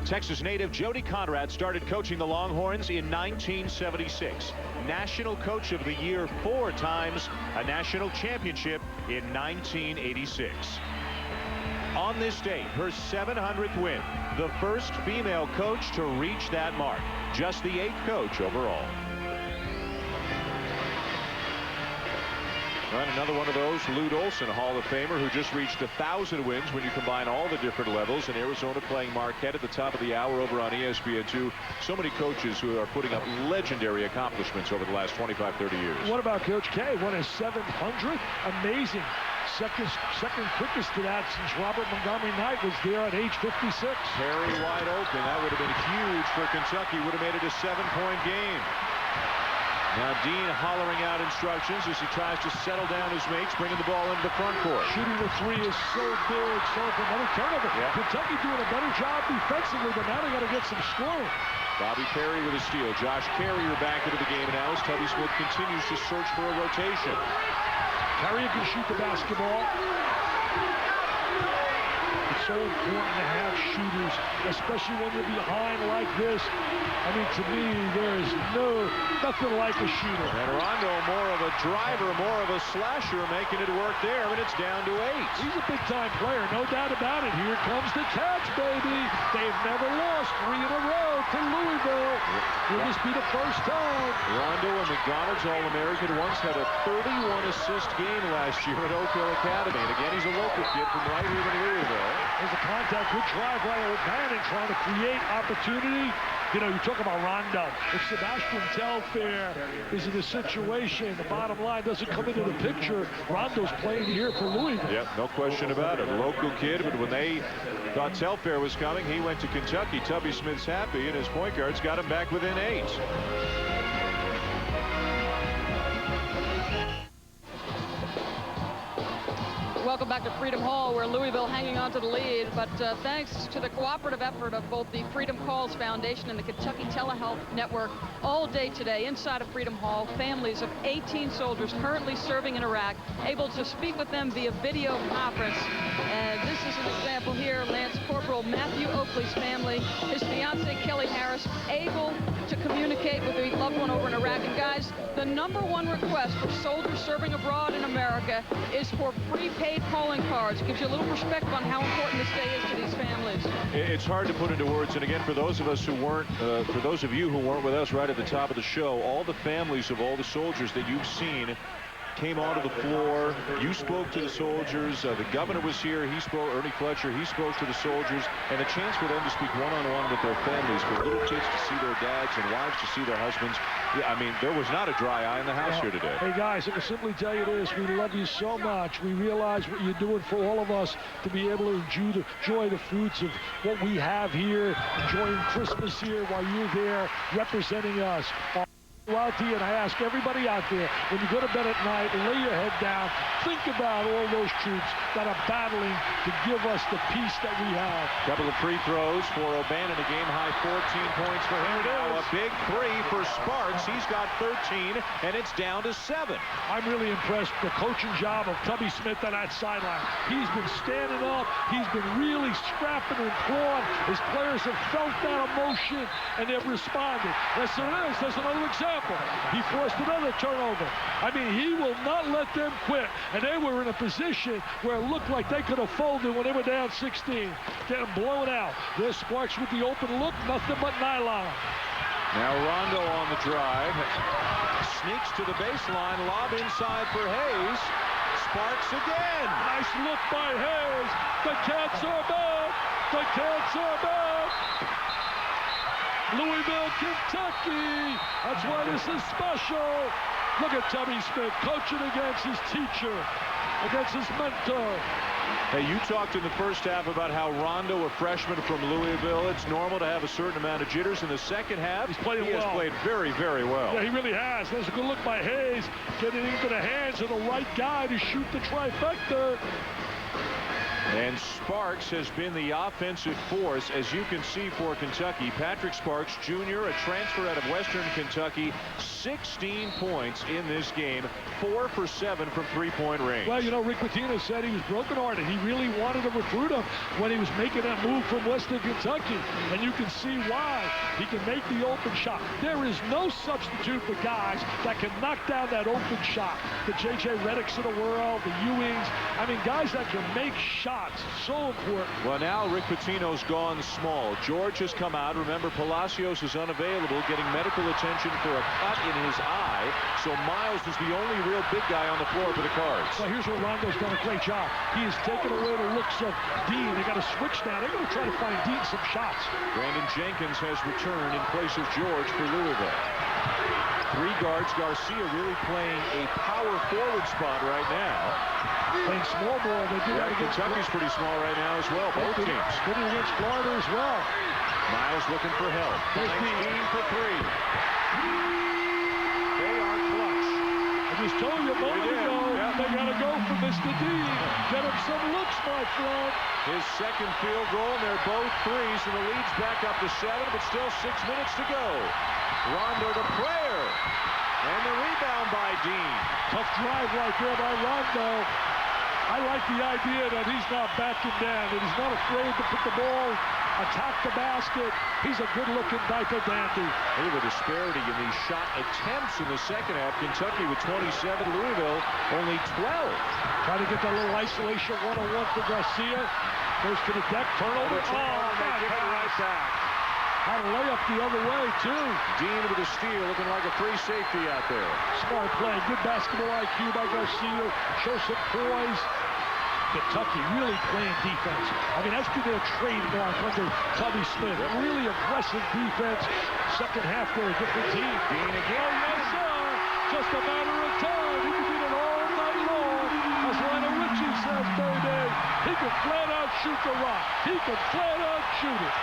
Texas native Jody Conrad started coaching the Longhorns in 1976. National Coach of the Year 4 times, a national championship in 1986. On this date, her 700th win, the first female coach to reach that mark, just the 8th coach overall. And another one of those, Lute Olson, a Hall of Famer, who just reached 1,000 wins when you combine all the different levels. In Arizona playing Marquette at the top of the hour over on ESPN2. So many coaches who are putting up legendary accomplishments over the last 25, 30 years. What about Coach K? Won his 700th? Amazing. Second quickest to that since Robert Montgomery Knight was there at age 56. Perry wide open. That would have been huge for Kentucky. Would have made it a 7-point game. Now Dean hollering out instructions as he tries to settle down his mates, bringing the ball into the front court. Shooting the three is so big. So for another turnover. Yeah. Kentucky doing a better job defensively, but now they got to get some scoring. Bobby Perry with a steal. Josh Carrier back into the game now as Tubby Smith continues to search for a rotation. Carrier can shoot the basketball. It's so important to have shooters, especially when you're behind like this. I mean, to me, there is nothing like a shooter. And Rondo, more of a driver, more of a slasher, making it work there, and it's down to 8. He's a big-time player, no doubt about it. Here comes the Cats, baby. They've never lost 3 in a row to Louisville. Will this be the first time? Rondo, a McDonald's All-American, once had a 31-assist game last year at Oak Hill Academy. And again, he's a local kid from right here in Louisville. There's a contact, good drive by O'Bannon trying to create opportunity. You know, you talk about Rondo. If Sebastian Telfair is in a situation, the bottom line doesn't come into the picture, Rondo's playing here for Louisville. Yep, no question about it. Local kid, but when they thought Telfair was coming, he went to Kentucky. Tubby Smith's happy, and his point guard's got him back within 8. Welcome back to Freedom Hall, where Louisville hanging on to the lead. But thanks to the cooperative effort of both the Freedom Calls Foundation and the Kentucky Telehealth Network, all day today inside of Freedom Hall, families of 18 soldiers currently serving in Iraq, able to speak with them via video conference. And this is an example here. Lance Corporal Matthew Oakley's family, his fiancée Kelly Harris, able to communicate with a loved one over in Iraq. And guys, the #1 request for soldiers serving abroad in America is for prepaid calling cards. It gives you a little perspective on how important this day is to these families. It's hard to put into words, and again, for those of us who weren't, for those of you who weren't with us right at the top of the show, all the families of all the soldiers that you've seen came onto the floor. You spoke to the soldiers. The governor was here. He spoke, Ernie Fletcher. He spoke to the soldiers, and a chance for them to speak one-on-one with their families, for little kids to see their dads and wives to see their husbands. Yeah, I mean, there was not a dry eye in the house here today. Hey, guys, I can simply tell you this. We love you so much. We realize what you're doing for all of us to be able to enjoy the fruits of what we have here, enjoying Christmas here while you're there representing us. Out to you, and I ask everybody out there, when you go to bed at night, lay your head down, think about all those troops that are battling to give us the peace that we have. Couple of free throws for O'Bannon, a game-high 14 points for him. Now a big 3 for Sparks. He's got 13, and it's down to 7. I'm really impressed with the coaching job of Tubby Smith on that sideline. He's been standing up. He's been really scrapping and clawing. His players have felt that emotion, and they've responded. There's another example. He forced another turnover. I mean, he will not let them quit. And they were in a position where it looked like they could have folded when they were down 16. Getting blown out. There's Sparks with the open look, nothing but nylon. Now Rondo on the drive. Sneaks to the baseline, lob inside for Hayes. Sparks again. Nice look by Hayes. The Cats are back. The Cats are back. Louisville, Kentucky. That's why this is special. Look at Tubby Smith coaching against his teacher, against his mentor. Hey, you talked in the first half about how Rondo, a freshman from Louisville, it's normal to have a certain amount of jitters. In the second half, he has played very, very well. Yeah, he really has. There's a good look by Hayes, getting into the hands of the right guy to shoot the trifecta. And Sparks has been the offensive force, as you can see, for Kentucky. Patrick Sparks, Jr., a transfer out of Western Kentucky, 16 points in this game, 4 for 7 from three-point range. Well, you know, Rick Pitino said he was brokenhearted. He really wanted to recruit him when he was making that move from Western Kentucky. And you can see why. He can make the open shot. There is no substitute for guys that can knock down that open shot. The J.J. Reddicks of the world, the Ewings. I mean, guys that can make shots. So important. Well, now Rick Pitino's gone small. George has come out. Remember, Palacios is unavailable, getting medical attention for a cut in his eye. So Miles is the only real big guy on the floor for the Cards. So here's where Rondo's done a great job. He has taken away the looks of Dean. They got to switch now. They're going to try to find Dean some shots. Brandon Jenkins has returned in place of George for Louisville. Three guards. Garcia really playing a power forward spot right now. Playing small ball. They do that against Kentucky's pretty small right now as well. Both teams. Good against Florida as well. Miles looking for help. There's Dean for three. They are clutch. I just told you a moment ago, they got to go for Mr. Dean. Get him some looks, my friend. His second field goal, and they're both threes, and the lead's back up to 7, but still 6 minutes to go. Rondo the player. And the rebound by Dean. Tough drive right there by Rondo. I like the idea that he's not backing down, that he's not afraid to put the ball, attack the basket. He's a good-looking diaper dandy. Look at the disparity in these shot attempts in the second half. Kentucky with 27, Louisville only 12. Trying to get that little isolation one-on-one for Garcia. Goes to the deck, turnover. They give it right back. Had a layup the other way, too. Dean with a steal, looking like a free safety out there. Smart play. Good basketball IQ by Garcia. Shows some poise. Kentucky really playing defense. I mean, that's been their trademark under Tubby Smith. Really aggressive defense. Second half, they're a different team. Dean again. Oh, yes, sir. Just a matter of time. He can beat it all night long. As Lionel Richie says, baby, he can flat out shoot the rock. He can flat out shoot it.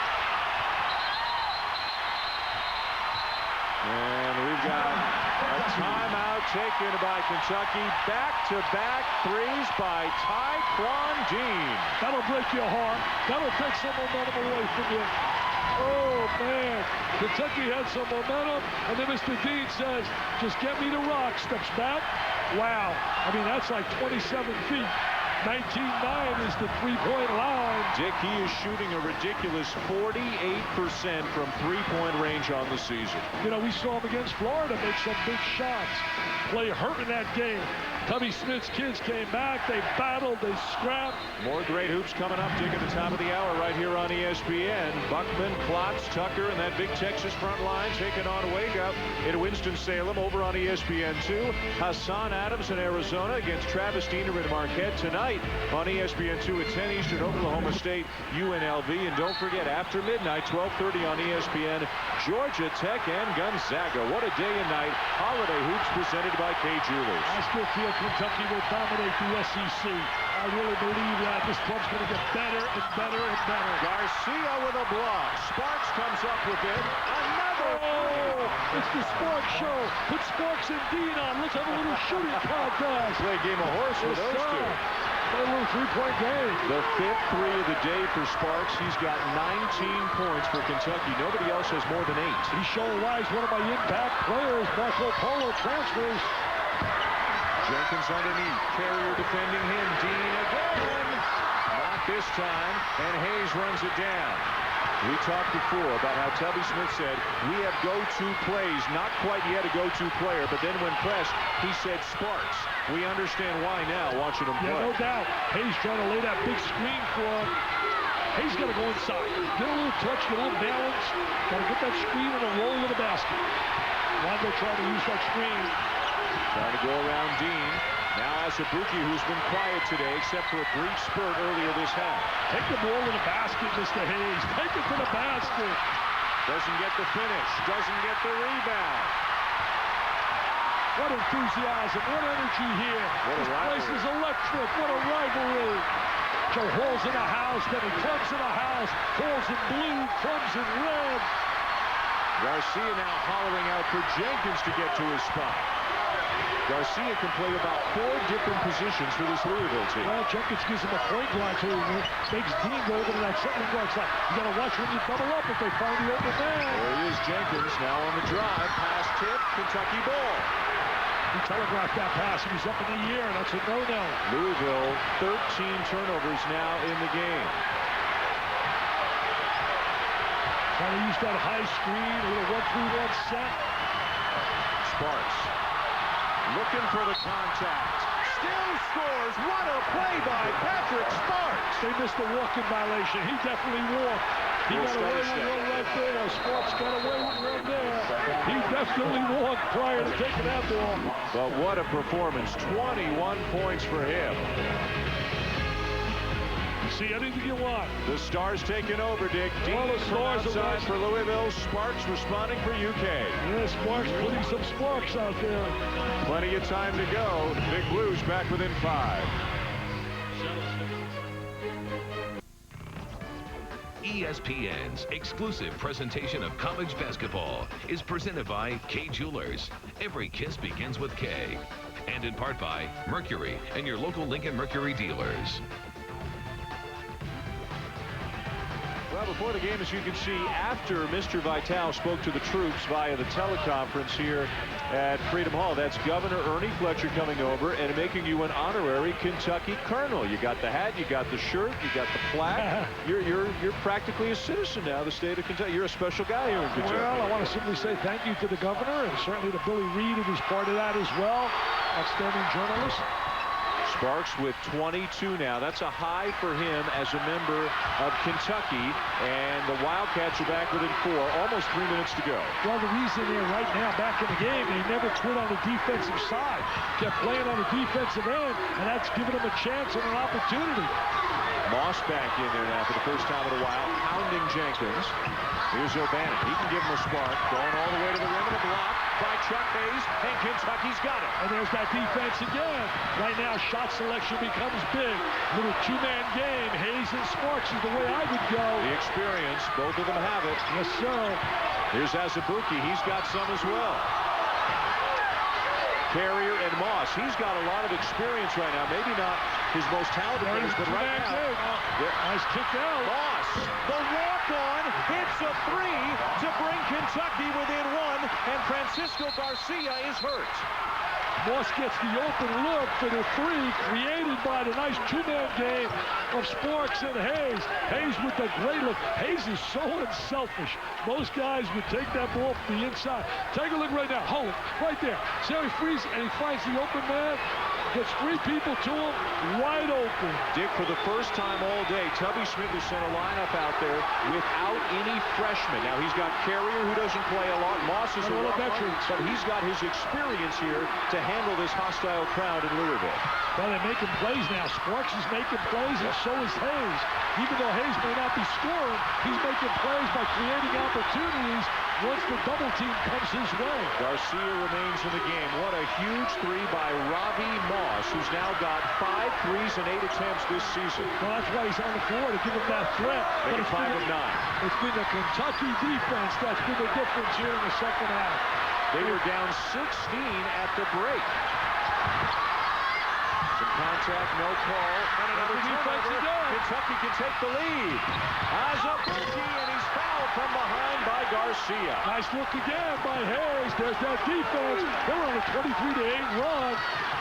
And we've got a timeout taken by Kentucky. Back-to-back threes by Tyquan Dean. That'll break your heart. That'll take some momentum away from you. Oh, man. Kentucky had some momentum, and then Mr. Dean says, just get me the rock. Steps back. Wow. I mean, that's like 27 feet. 19-9 is the three-point line. Dick, he is shooting a ridiculous 48% from three-point range on the season. You know, we saw him against Florida make some big shots. Play hurt in that game. Tubby Smith's kids came back. They battled. They scrapped. More great hoops coming up, Dick, at the top of the hour right here on ESPN. Buckman, Klotz, Tucker, and that big Texas front line taking on Wake up in Winston-Salem over on ESPN2. Hassan Adams in Arizona against Travis Diener in Marquette tonight on ESPN2 at 10 Eastern, Oklahoma State, UNLV. And don't forget, after midnight, 12:30 on ESPN, Georgia Tech and Gonzaga. What a day and night. Holiday hoops presented by Kay Jewelers. I still feel Kentucky will dominate the SEC. I really believe that. This club's going to get better and better and better. Garcia with a block. Sparks comes up with it. Another. Oh, it's the Sparks show. Put Sparks and Dean on. Let's have a little shooting contest. Play a game of horse with those two. A little three-point game. The fifth three of the day for Sparks. He's got 19 points for Kentucky. Nobody else has more than 8. He's showing why he's one of my impact players. Marco Polo transfers. Jenkins underneath. Carrier defending him. Dean again. Not this time. And Hayes runs it down. We talked before about how Tubby Smith said, we have go-to plays, not quite yet a go-to player, but then when pressed, he said Sparks. We understand why now, watching him play. Yeah, no doubt. Hayes trying to lay that big screen for him. Hayes got to go inside. Get a little touch, get a little balance. Got to get that screen and a roll to the basket. Rondo trying to use that screen. Trying to go around Dean. Now Asabuki, who's been quiet today, except for a brief spurt earlier this half. Take the ball to the basket, Mr. Hayes. Take it to the basket. Doesn't get the finish. Doesn't get the rebound. What enthusiasm. What energy here. What a rivalry. This place is electric. What a rivalry. So Hall's in the house, then he Crumb's in the house. Hall's in blue, Crumb's in red. Garcia now hollering out for Jenkins to get to his spot. Garcia can play about 4 different positions for this Louisville team. Well, Jenkins gives him a point guard, so he makes Dean go over to that second guard side. You got to watch when you double up if they find the open man. There he is, Jenkins, now on the drive. Pass tip, Kentucky ball. He telegraphed that pass, and he's up in the air. That's a no-no. Louisville, 13 turnovers now in the game. Trying to use that high screen, a little 1-3-1 set. Sparks looking for the contact. Still scores. What a play by Patrick Sparks. They missed the walking violation. He definitely walked. He got away with one right there. Sparks got away with one there. He definitely walked prior to taking that ball. But what a performance. 21 points for him. See anything you want. The Stars taking over, Dick. Dean All the Stars outside for Louisville. Sparks responding for UK. Yeah, Sparks putting some sparks out there. Plenty of time to go. Big Blues back within 5. ESPN's exclusive presentation of college basketball is presented by K Jewelers. Every kiss begins with K. And in part by Mercury and your local Lincoln Mercury dealers. Well, before the game, as you can see, after Mr. Vitale spoke to the troops via the teleconference here at Freedom Hall, that's Governor Ernie Fletcher coming over and making you an honorary Kentucky colonel. You got the hat, you got the shirt, you got the plaque. You're practically a citizen now of the state of Kentucky. You're a special guy here in Kentucky. Well, I want to simply say thank you to the governor and certainly to Billy Reed, who was part of that as well. Outstanding journalist. Sparks with 22 now. That's a high for him as a member of Kentucky. And the Wildcats are back within 4. Almost 3 minutes to go. Well, the reason they're right now back in the game, they never quit on the defensive side. Kept playing on the defensive end, and that's given them a chance and an opportunity. Moss back in there now for the first time in a while, pounding Jenkins. Here's O'Bannon. He can give him a spark. Going all the way to the rim of the block by Chuck Hayes, and Kentucky's got it. And there's that defense again. Right now, shot selection becomes big. Little 2-man game. Hayes and Sparks is the way I would go. The experience, both of them have it. Yes, sir. Here's Azubuike. He's got some as well. Carrier and Moss. He's got a lot of experience right now. Maybe not his most talented players, but right now. Nice kick out. Moss, the walk-on, hits a 3 to bring Kentucky within 1, and Francisco Garcia is hurt. Moss gets the open look for the 3 created by the nice 2-man game of Sparks and Hayes. Hayes with the great look. Hayes is so unselfish. Most guys would take that ball from the inside. Take a look right now. Hold it right there. See how he frees and he finds the open man? Gets 3 people to him, wide open. Dick, for the first time all day, Tubby Smith has sent a lineup out there without any freshmen. Now, he's got Carrier, who doesn't play a lot. Moss is a veteran, but he's got his experience here to handle this hostile crowd in Louisville. Well, they're making plays now. Sparks is making plays, and so is Hayes. Even though Hayes may not be scoring, he's making plays by creating opportunities once the double team comes his way. Garcia remains in the game. What a huge 3 by Robbie Moss, who's now got 5 threes and 8 attempts this season. Well, that's why he's on the floor, to give him that threat. Make it 5 of 9. It's been the Kentucky defense that's been the difference here in the second half. They were down 16 at the break. Some contact, no call, and another turnover. Kentucky can take the lead. Azubuike, and he's fouled from behind by Garcia. Nice look again by Hayes. There's that defense. They're on a 23-8 run.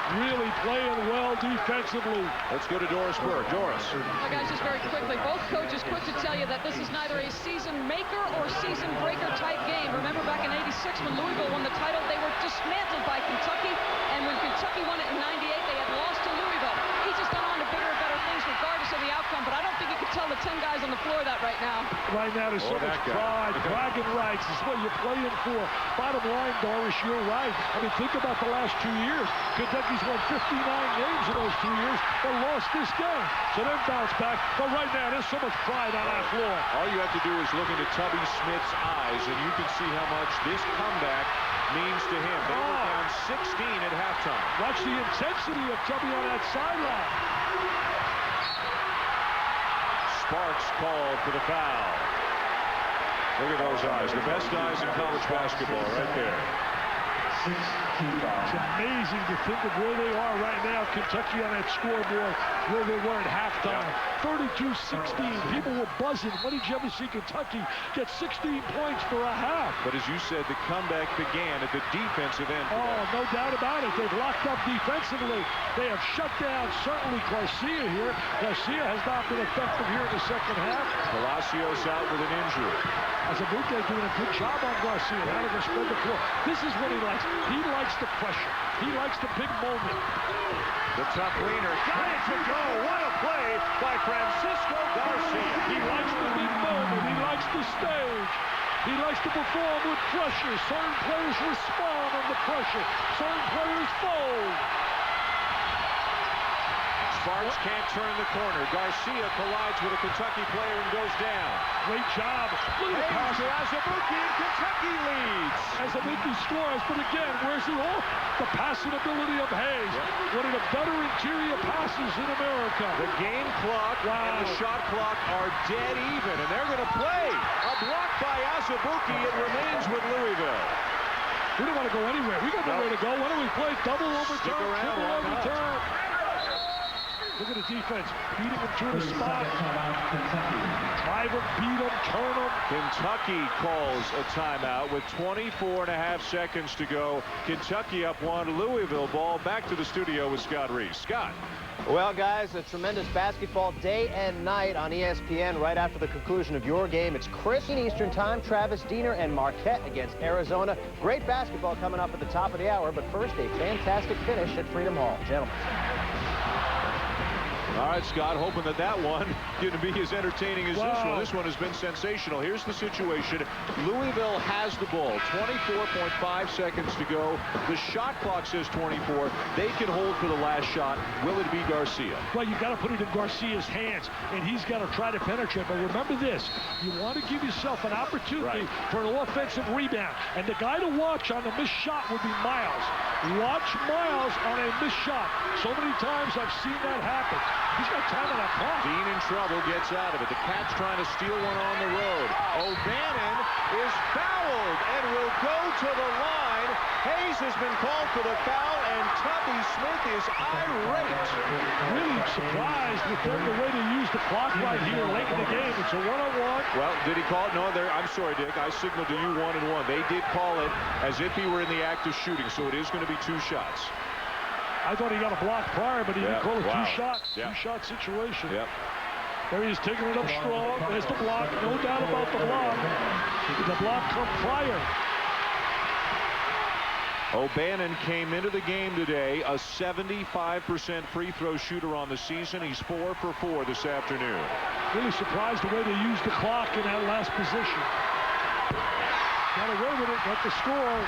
Really playing well defensively. Let's go to Doris Burke. Doris. Well, guys, just very quickly, both coaches quick to tell you that this is neither a season maker or season breaker type game. Remember back in '86 when Louisville won the title, they were dismantled by Kentucky, and when Kentucky won it in '98, they had lost to Louisville. Each has gone on to bigger and better things regardless of the outcome, but I don't think you can tell the 10 guys on the floor that right now. Right now, there's so much pride, bragging rights. This is what you're playing for. Bottom line, Doris, you're right. I mean, think about the last 2 years. Kentucky's won 59 games in those 2 years, but lost this game. So they've bounced back. But right now, there's so much pride on that floor. All you have to do is look into Tubby Smith's eyes, and you can see how much this comeback means to him. They were down 16 at halftime. Watch the intensity of Tubby on that sideline. Sparks called for the foul. Look at those eyes. The best eyes in college basketball right there. It's amazing to think of where they are right now. Kentucky on that scoreboard where they were at halftime. 32-16. People were buzzing. When did you ever see Kentucky get 16 points for a half? But as you said, the comeback began at the defensive end. Oh, no doubt about it. They've locked up defensively. They have shut down certainly Garcia here. Garcia has not been effective here in the second half. Palacios out with an injury. Azubuike doing a good job on Garcia. Now they're going to spread the floor. This is what he likes. He likes the pressure. He likes the big moment. The tough leaner got it to go. What a play by Francisco Garcia. He likes the big moment. He likes the stage. He likes to perform with pressure. Certain players respond under pressure. Certain players fold. Sparks can't turn the corner. Garcia collides with a Kentucky player and goes down. Great job. Look at the pass. Azubuike, and Kentucky leads. Azubuike scores, but again, where's it all? The passing ability of Hayes. One of the better interior passes in America. The game clock and the shot clock are dead even, and they're going to play. A block by Azubuike. It remains with Louisville. We don't want to go anywhere. We got nowhere to go. Why don't we play double overtime? Stick around, triple overtime. Look at the defense, beating him to the spot. Drive him, beat him, turn him. Kentucky calls a timeout with 24.5 seconds to go. Kentucky up one. Louisville ball. Back to the studio with Scott Reese. Scott. Well, guys, a tremendous basketball day and night on ESPN right after the conclusion of your game. It's Chris in Eastern Time, Travis Diener and Marquette against Arizona. Great basketball coming up at the top of the hour, but first, a fantastic finish at Freedom Hall. Gentlemen. All right, Scott, hoping that one going to be as entertaining as this one. This one has been sensational. Here's the situation. Louisville has the ball. 24.5 seconds to go. The shot clock says 24. They can hold for the last shot. Will it be Garcia? Well, you got to put it in Garcia's hands, and he's got to try to penetrate. But remember this, you want to give yourself an opportunity for an offensive rebound. And the guy to watch on the missed shot would be Miles. Watch Miles on a missed shot. So many times I've seen that happen. He's got time on that clock. Dean in trouble, gets out of it. The Cats trying to steal one on the road. O'Bannon is fouled and will go to the line. Hayes has been called for the foul, and Tubby Smith is irate. Really surprised with the way they use the clock right here late in the game. It's a one-on-one. Well, did he call it? No, I'm sorry, Dick. I signaled to you 1-and-1. They did call it as if he were in the act of shooting, so it is going to be 2 shots. I thought he got a block prior, but he didn't call it two-shot situation. Yep. There he is, taking it up strong. There's the block. No doubt about the block. Did the block come prior? O'Bannon came into the game today a 75% free throw shooter on the season. He's 4 for 4 this afternoon. Really surprised the way they used the clock in that last position. Got away with it, got the score.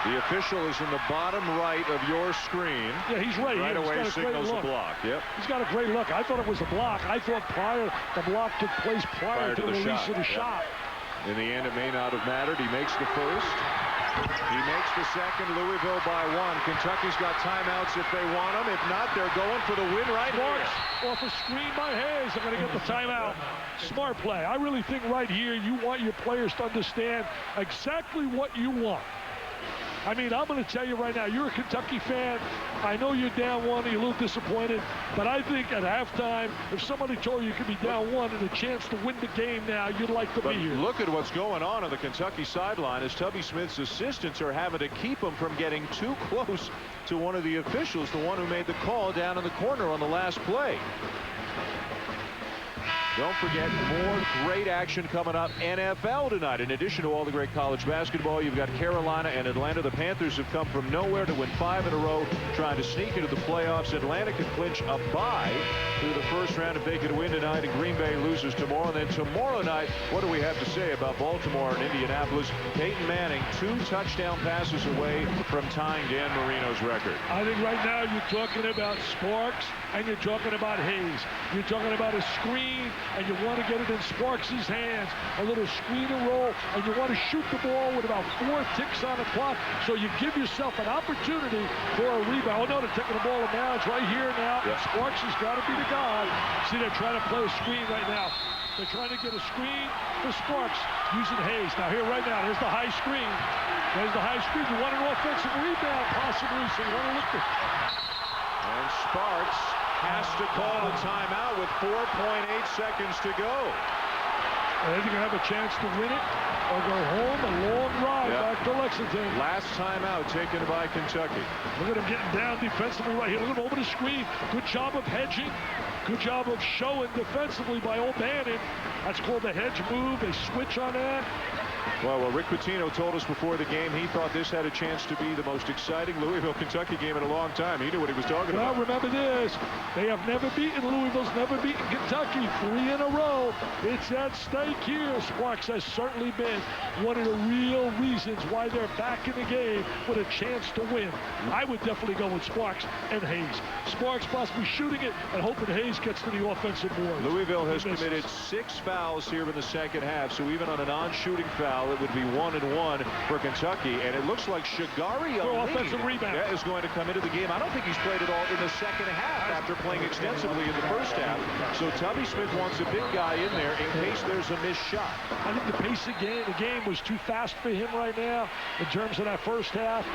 The official is in the bottom right of your screen. Yeah, he's right. Right away signals a block. Yep. He's got a great look. I thought it was a block. I thought the block took place prior to the release of the shot. In the end, it may not have mattered. He makes the first. He makes the second. Louisville by 1. Kentucky's got timeouts if they want them. If not, they're going for the win right here. Off a screen by Hayes. They're going to get the timeout. Smart play. I really think right here you want your players to understand exactly what you want. I mean, I'm going to tell you right now, you're a Kentucky fan. I know you're down 1, you're a little disappointed, but I think at halftime, if somebody told you you could be down 1 and a chance to win the game now, you'd like to be here. Look at what's going on the Kentucky sideline as Tubby Smith's assistants are having to keep him from getting too close to one of the officials, the one who made the call down in the corner on the last play. Don't forget, more great action coming up NFL tonight. In addition to all the great college basketball, you've got Carolina and Atlanta. The Panthers have come from nowhere to win 5 in a row, trying to sneak into the playoffs. Atlanta can clinch a bye through the first round if they can win tonight, and Green Bay loses tomorrow. And then tomorrow night, what do we have to say about Baltimore and Indianapolis? Peyton Manning, 2 touchdown passes away from tying Dan Marino's record. I think right now you're talking about Sparks and you're talking about Hayes. You're talking about a screen and you want to get it in Sparks' hands. A little screen and roll, and you want to shoot the ball with about 4 ticks on the clock, so you give yourself an opportunity for a rebound. Oh, no, they're taking the ball in bounds right here now. Yeah. Sparks has got to be the guy. See, they're trying to play a screen right now. They're trying to get a screen for Sparks using Hayes. Now, here right now, there's the high screen. There's the high screen. You want an offensive rebound, possibly, so you want to look at. And Sparks has to call a timeout with 4.8 seconds to go. They're going to have a chance to win it or go home a long ride back to Lexington. Last timeout taken by Kentucky. Look at him getting down defensively right here. Look at him over the screen. Good job of hedging. Good job of showing defensively by O'Bannon. That's called a hedge move. They switch on that. Well, Rick Pitino told us before the game he thought this had a chance to be the most exciting Louisville-Kentucky game in a long time. He knew what he was talking about. Well, remember this. They have never beaten Louisville's never beaten Kentucky 3 in a row. It's at stake here. Sparks has certainly been one of the real reasons why they're back in the game with a chance to win. I would definitely go with Sparks and Hayes. Sparks possibly shooting it and hoping Hayes gets to the offensive board. Louisville has committed 6 fouls here in the second half, so even on a non-shooting foul, it would be 1-1 for Kentucky. And it looks like Shagari offensive rebound is going to come into the game. I don't think he's played at all in the second half after playing extensively in the first half. So Tubby Smith wants a big guy in there in case there's a missed shot. I think the pace of the game was too fast for him right now in terms of that first half.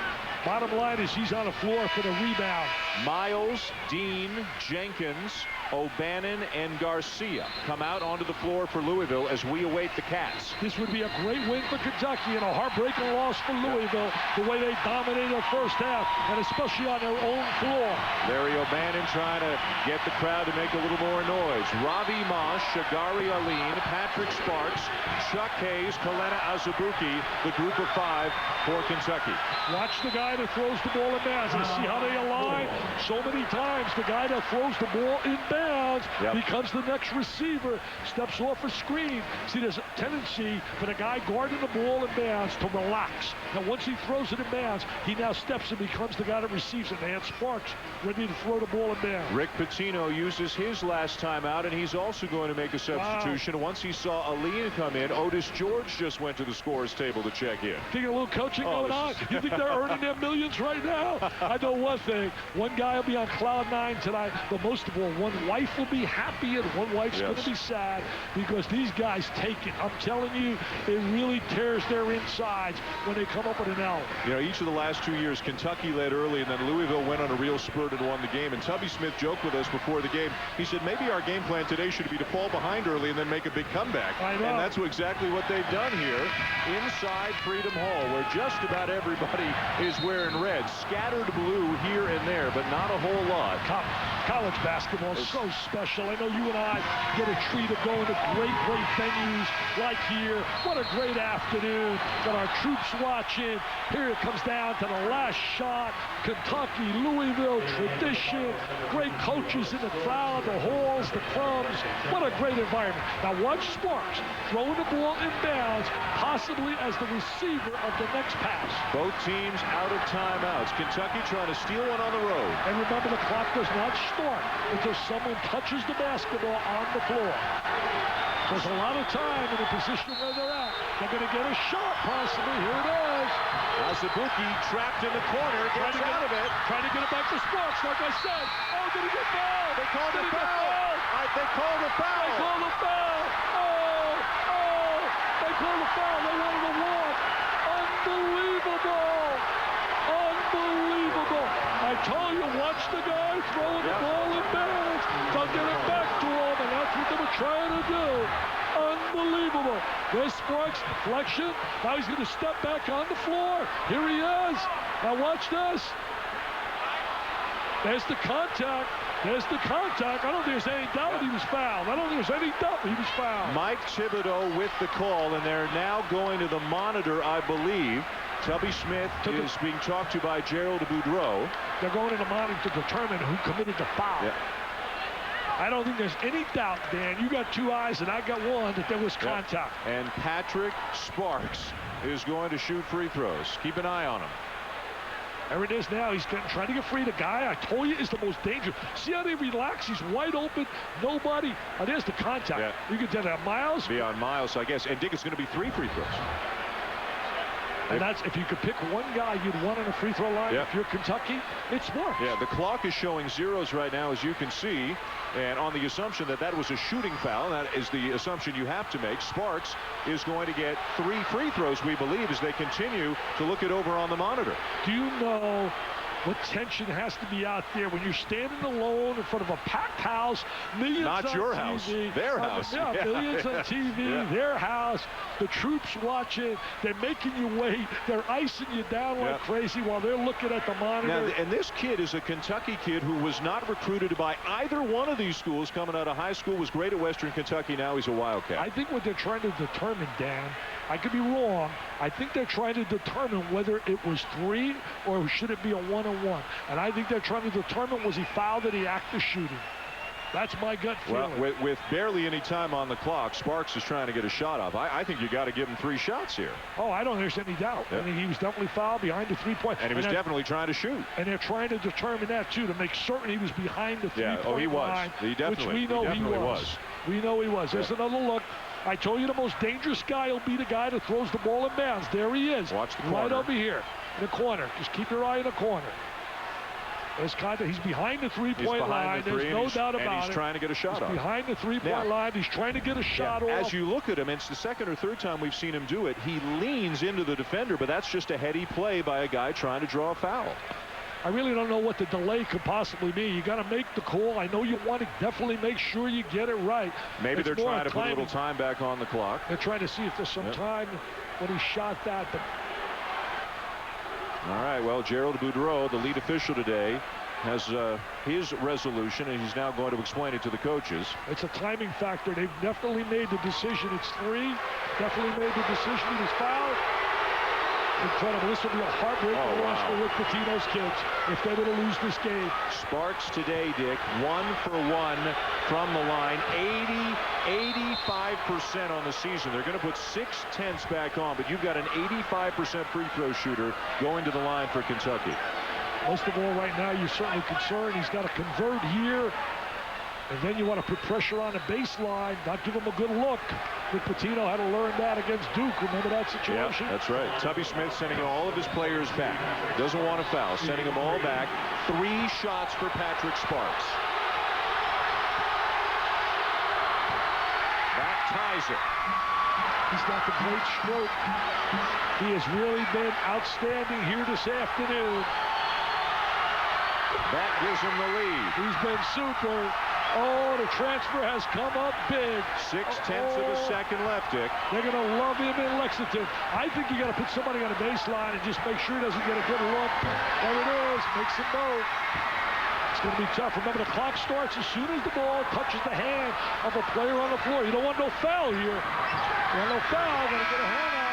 Bottom line is he's on the floor for the rebound. Miles, Dean, Jenkins, O'Bannon, and Garcia come out onto the floor for Louisville as we await the Cats. This would be a great win for Kentucky and a heartbreaking loss for Louisville, the way they dominated the first half, and especially on their own floor. Larry O'Bannon trying to get the crowd to make a little more noise. Ravi Mosh, Shagari Aline, Patrick Sparks, Chuck Hayes, Kalena Azubuike, the group of 5 for Kentucky. Watch the guy that throws the ball in bounds. And see how they align so many times. The guy that throws the ball in bounds becomes the next receiver, steps off a screen. See, there's a tendency for the guy guarding the ball in bounds to relax. Now, once he throws it in bounds, he now steps and becomes the guy that receives it. And Sparks ready to throw the ball in bounds. Rick Pitino uses his last time out, and he's also going to make a substitution. Once he saw Aline come in, Otis George just went to the scorer's table to check in. Think a little coaching going on? You think they're earning their millions right now? I know one thing. One guy will be on cloud 9 tonight, but most of all, one wife will be happy and one wife's going to be sad because these guys take it. I'm telling you, it really tears their insides when they come up with an L. You know, each of the last 2 years, Kentucky led early, and then Louisville went on a real spurt and won the game. And Tubby Smith joked with us before the game. He said, maybe our game plan today should be to fall behind early and then make a big comeback. I know. And that's exactly what they've done here inside Freedom Hall, where just about everybody is wearing red. Scattered blue here and there, but not a whole lot. College basketball is so special. I know you and I get a treat of going to great venues like here. What a great afternoon. Got our troops watching. Here it comes down to the last shot. Kentucky, Louisville, tradition. Great coaches in the crowd, the halls, the crumbs. What a great environment. Now watch Sparks throwing the ball in bounds, possibly as the receiver of the next pass. Both teams out of timeouts. Kentucky trying to steal one on the road. And remember, the clock does not start until someone touches the basketball on the floor. There's a lot of time in the position where they're at. They're going to get a shot, possibly. Here it is. Azubuike trapped in the corner, gets out of it. Trying to get it back to Sparks, like I said. Oh, did he get fouled? They called a foul. They called a foul. They called a foul. Oh, they called a foul. They wanted to walk. Unbelievable. Unbelievable. I told you, watch the guy throwing the ball in bounds. They'll get it back to him, and that's what they were trying to do. Unbelievable. There's Sparks, deflection. Now he's going to step back on the floor. Here he is. Now watch this. There's the contact. There's the contact. I don't think there's any doubt he was fouled. I don't think there's any doubt he was fouled. Mike Thibodeau with the call, and they're now going to the monitor, I believe. Tubby Smith is being talked to by Gerald Boudreau. They're going to the monitor to determine who committed the foul. Yeah. I don't think there's any doubt, Dan. You got 2 eyes and I got 1 that there was contact. And Patrick Sparks is going to shoot free throws. Keep an eye on him. There it is now. He's trying to get free. The guy I told you is the most dangerous. See how they relax? He's wide open. Nobody. Oh, there's the contact. Yeah. You can tell that Miles. Beyond Miles, I guess. And Dick, it's going to be 3 free throws. And that's, if you could pick one guy you'd want on the free throw line, if you're Kentucky, it's Sparks. Yeah, the clock is showing zeros right now, as you can see. And on the assumption that that was a shooting foul, that is the assumption you have to make. Sparks is going to get 3 free throws, we believe, as they continue to look it over on the monitor. Do you know what tension has to be out there when you're standing alone in front of a packed house, millions Not on your TV, house, their house. Yeah, millions on TV, their house, the troops watching, they're making you wait, they're icing you down like crazy while they're looking at the monitor. Now, and this kid is a Kentucky kid who was not recruited by either one of these schools coming out of high school, was great at Western Kentucky, now he's a Wildcat. I think what they're trying to determine, Dan, I could be wrong, I think they're trying to determine whether it was 3 or should it be a 1-on-1. And I think they're trying to determine, was he fouled at the act of shooting? That's my gut feeling. Well, with barely any time on the clock, Sparks is trying to get a shot off. I think you got to give him 3 shots here. Oh, I don't there's any doubt. I mean, he was definitely fouled behind the 3-point. And he was definitely trying to shoot. And they're trying to determine that, too, to make certain he was behind the 3-point line. He definitely, which we know he was. We know he was. There's another look. I told you the most dangerous guy will be the guy that throws the ball in bounds. There he is. Watch the corner. Right over here in the corner. Just keep your eye in the corner. There's contact. He's behind the 3-point line. There's no doubt about it. And he's trying to get a shot off. He's behind the 3-point line. He's trying to get a shot off. As you look at him, it's the second or third time we've seen him do it. He leans into the defender, but that's just a heady play by a guy trying to draw a foul. I really don't know what the delay could possibly mean. You got to make the call. I know you want to definitely make sure you get it right. Maybe they're trying to put a little time back on the clock. They're trying to see if there's some time when he shot that. All right, well, Gerald Boudreau, the lead official today, has his resolution, and he's now going to explain it to the coaches. It's a timing factor. They've definitely made the decision. It's 3. Definitely made the decision. He was fouled. Incredible. This will be a heartbreaking loss for Rick Pitino's kids if they were to lose this game. Sparks today, Dick, 1 for 1 from the line. 85% on the season. They're going to put 6/10 back on, but you've got an 85% free throw shooter going to the line for Kentucky. Most of all, right now, you're certainly concerned. He's got to convert here. And then you want to put pressure on the baseline, not give him a good look. Rick Pitino had to learn that against Duke. Remember that situation? Yeah, that's right. Tubby Smith sending all of his players back. Doesn't want to foul. Sending them all back. 3 shots for Patrick Sparks. That ties it. He's got the great stroke. He has really been outstanding here this afternoon. That gives him the lead. He's been super. Oh, the transfer has come up big. 6/10 of a second left, Dick. They're going to love him in Lexington. I think you got to put somebody on the baseline and just make sure he doesn't get a good look. There it is. Makes him go. It's going to be tough. Remember, the clock starts as soon as the ball touches the hand of a player on the floor. You don't want no foul here. You want no foul. Going to get a hand out.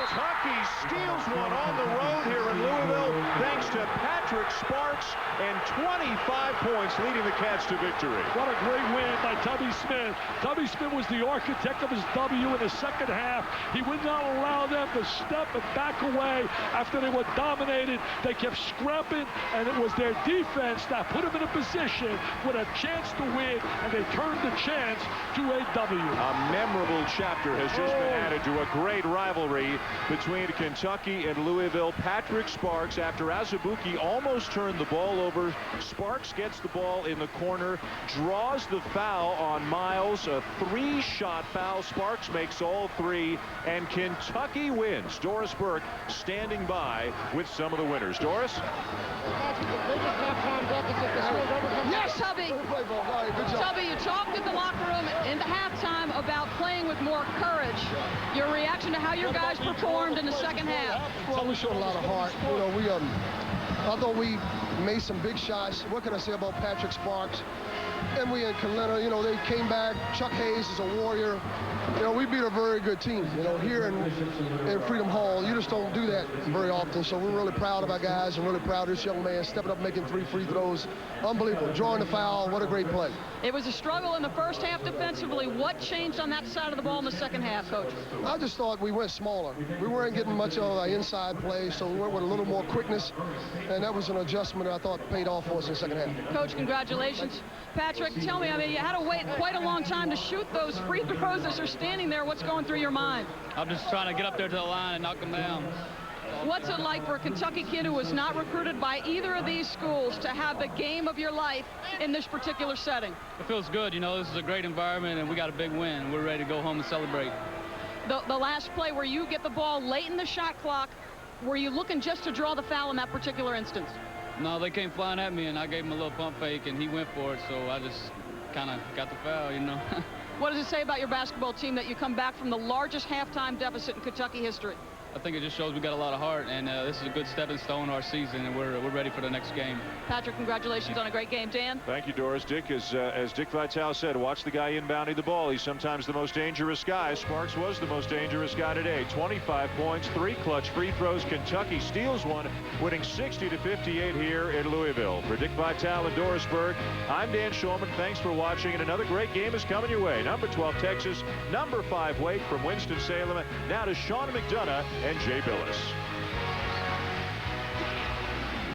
Kentucky steals one on the road here in Louisville thanks to Patrick Sparks and 25 points leading the Cats to victory. What a great win by Tubby Smith. Tubby Smith was the architect of his W in the second half. He would not allow them to step and back away after they were dominated. They kept scrapping, and it was their defense that put them in a position with a chance to win, and they turned the chance to a W. A memorable chapter has just been added to a great rivalry between Kentucky and Louisville. Patrick Sparks, after Azubuike almost turned the ball over, Sparks gets the ball in the corner, draws the foul on Miles, a 3-shot foul. Sparks makes all 3, and Kentucky wins. Doris Burke standing by with some of the winners. Doris? Yes, Tubby. Tubby, you talked in the locker room in the halftime about playing with more courage. Your reaction to how your guys performed in the second half? Well, we showed a lot of heart. You know, although we made some big shots, what can I say about Patrick Sparks? Emory and Kalena, you know, they came back. Chuck Hayes is a warrior. You know, we beat a very good team. You know, here in Freedom Hall, you just don't do that very often. So we're really proud of our guys and really proud of this young man stepping up, making 3 free throws. Unbelievable. Drawing the foul. What a great play. It was a struggle in the first half defensively. What changed on that side of the ball in the second half, Coach? I just thought we went smaller. We weren't getting much of our inside play, so we went with a little more quickness, and that was an adjustment I thought paid off for us in the second half. Coach, congratulations. Patrick, tell me, I mean, you had to wait quite a long time to shoot those free throws as you're standing there. What's going through your mind? I'm just trying to get up there to the line and knock them down. What's it like for a Kentucky kid who was not recruited by either of these schools to have the game of your life in this particular setting? It feels good. You know, this is a great environment, and we got a big win. We're ready to go home and celebrate. The last play where you get the ball late in the shot clock, were you looking just to draw the foul in that particular instance? No, they came flying at me, and I gave him a little pump fake, and he went for it, so I just kind of got the foul, you know. What does it say about your basketball team that you come back from the largest halftime deficit in Kentucky history? I think it just shows we got a lot of heart, and this is a good stepping stone to our season, and we're ready for the next game. Patrick, congratulations on a great game. Dan? Thank you, Doris. Dick, as Dick Vitale said, watch the guy inbounding the ball. He's sometimes the most dangerous guy. Sparks was the most dangerous guy today. 25 points, 3 clutch free throws. Kentucky steals one, winning 60-58 here in Louisville. For Dick Vitale and Doris Berg, I'm Dan Shulman. Thanks for watching, and another great game is coming your way. Number 12, Texas. Number 5, Wake from Winston-Salem. Now to Sean McDonough and Jay Billis.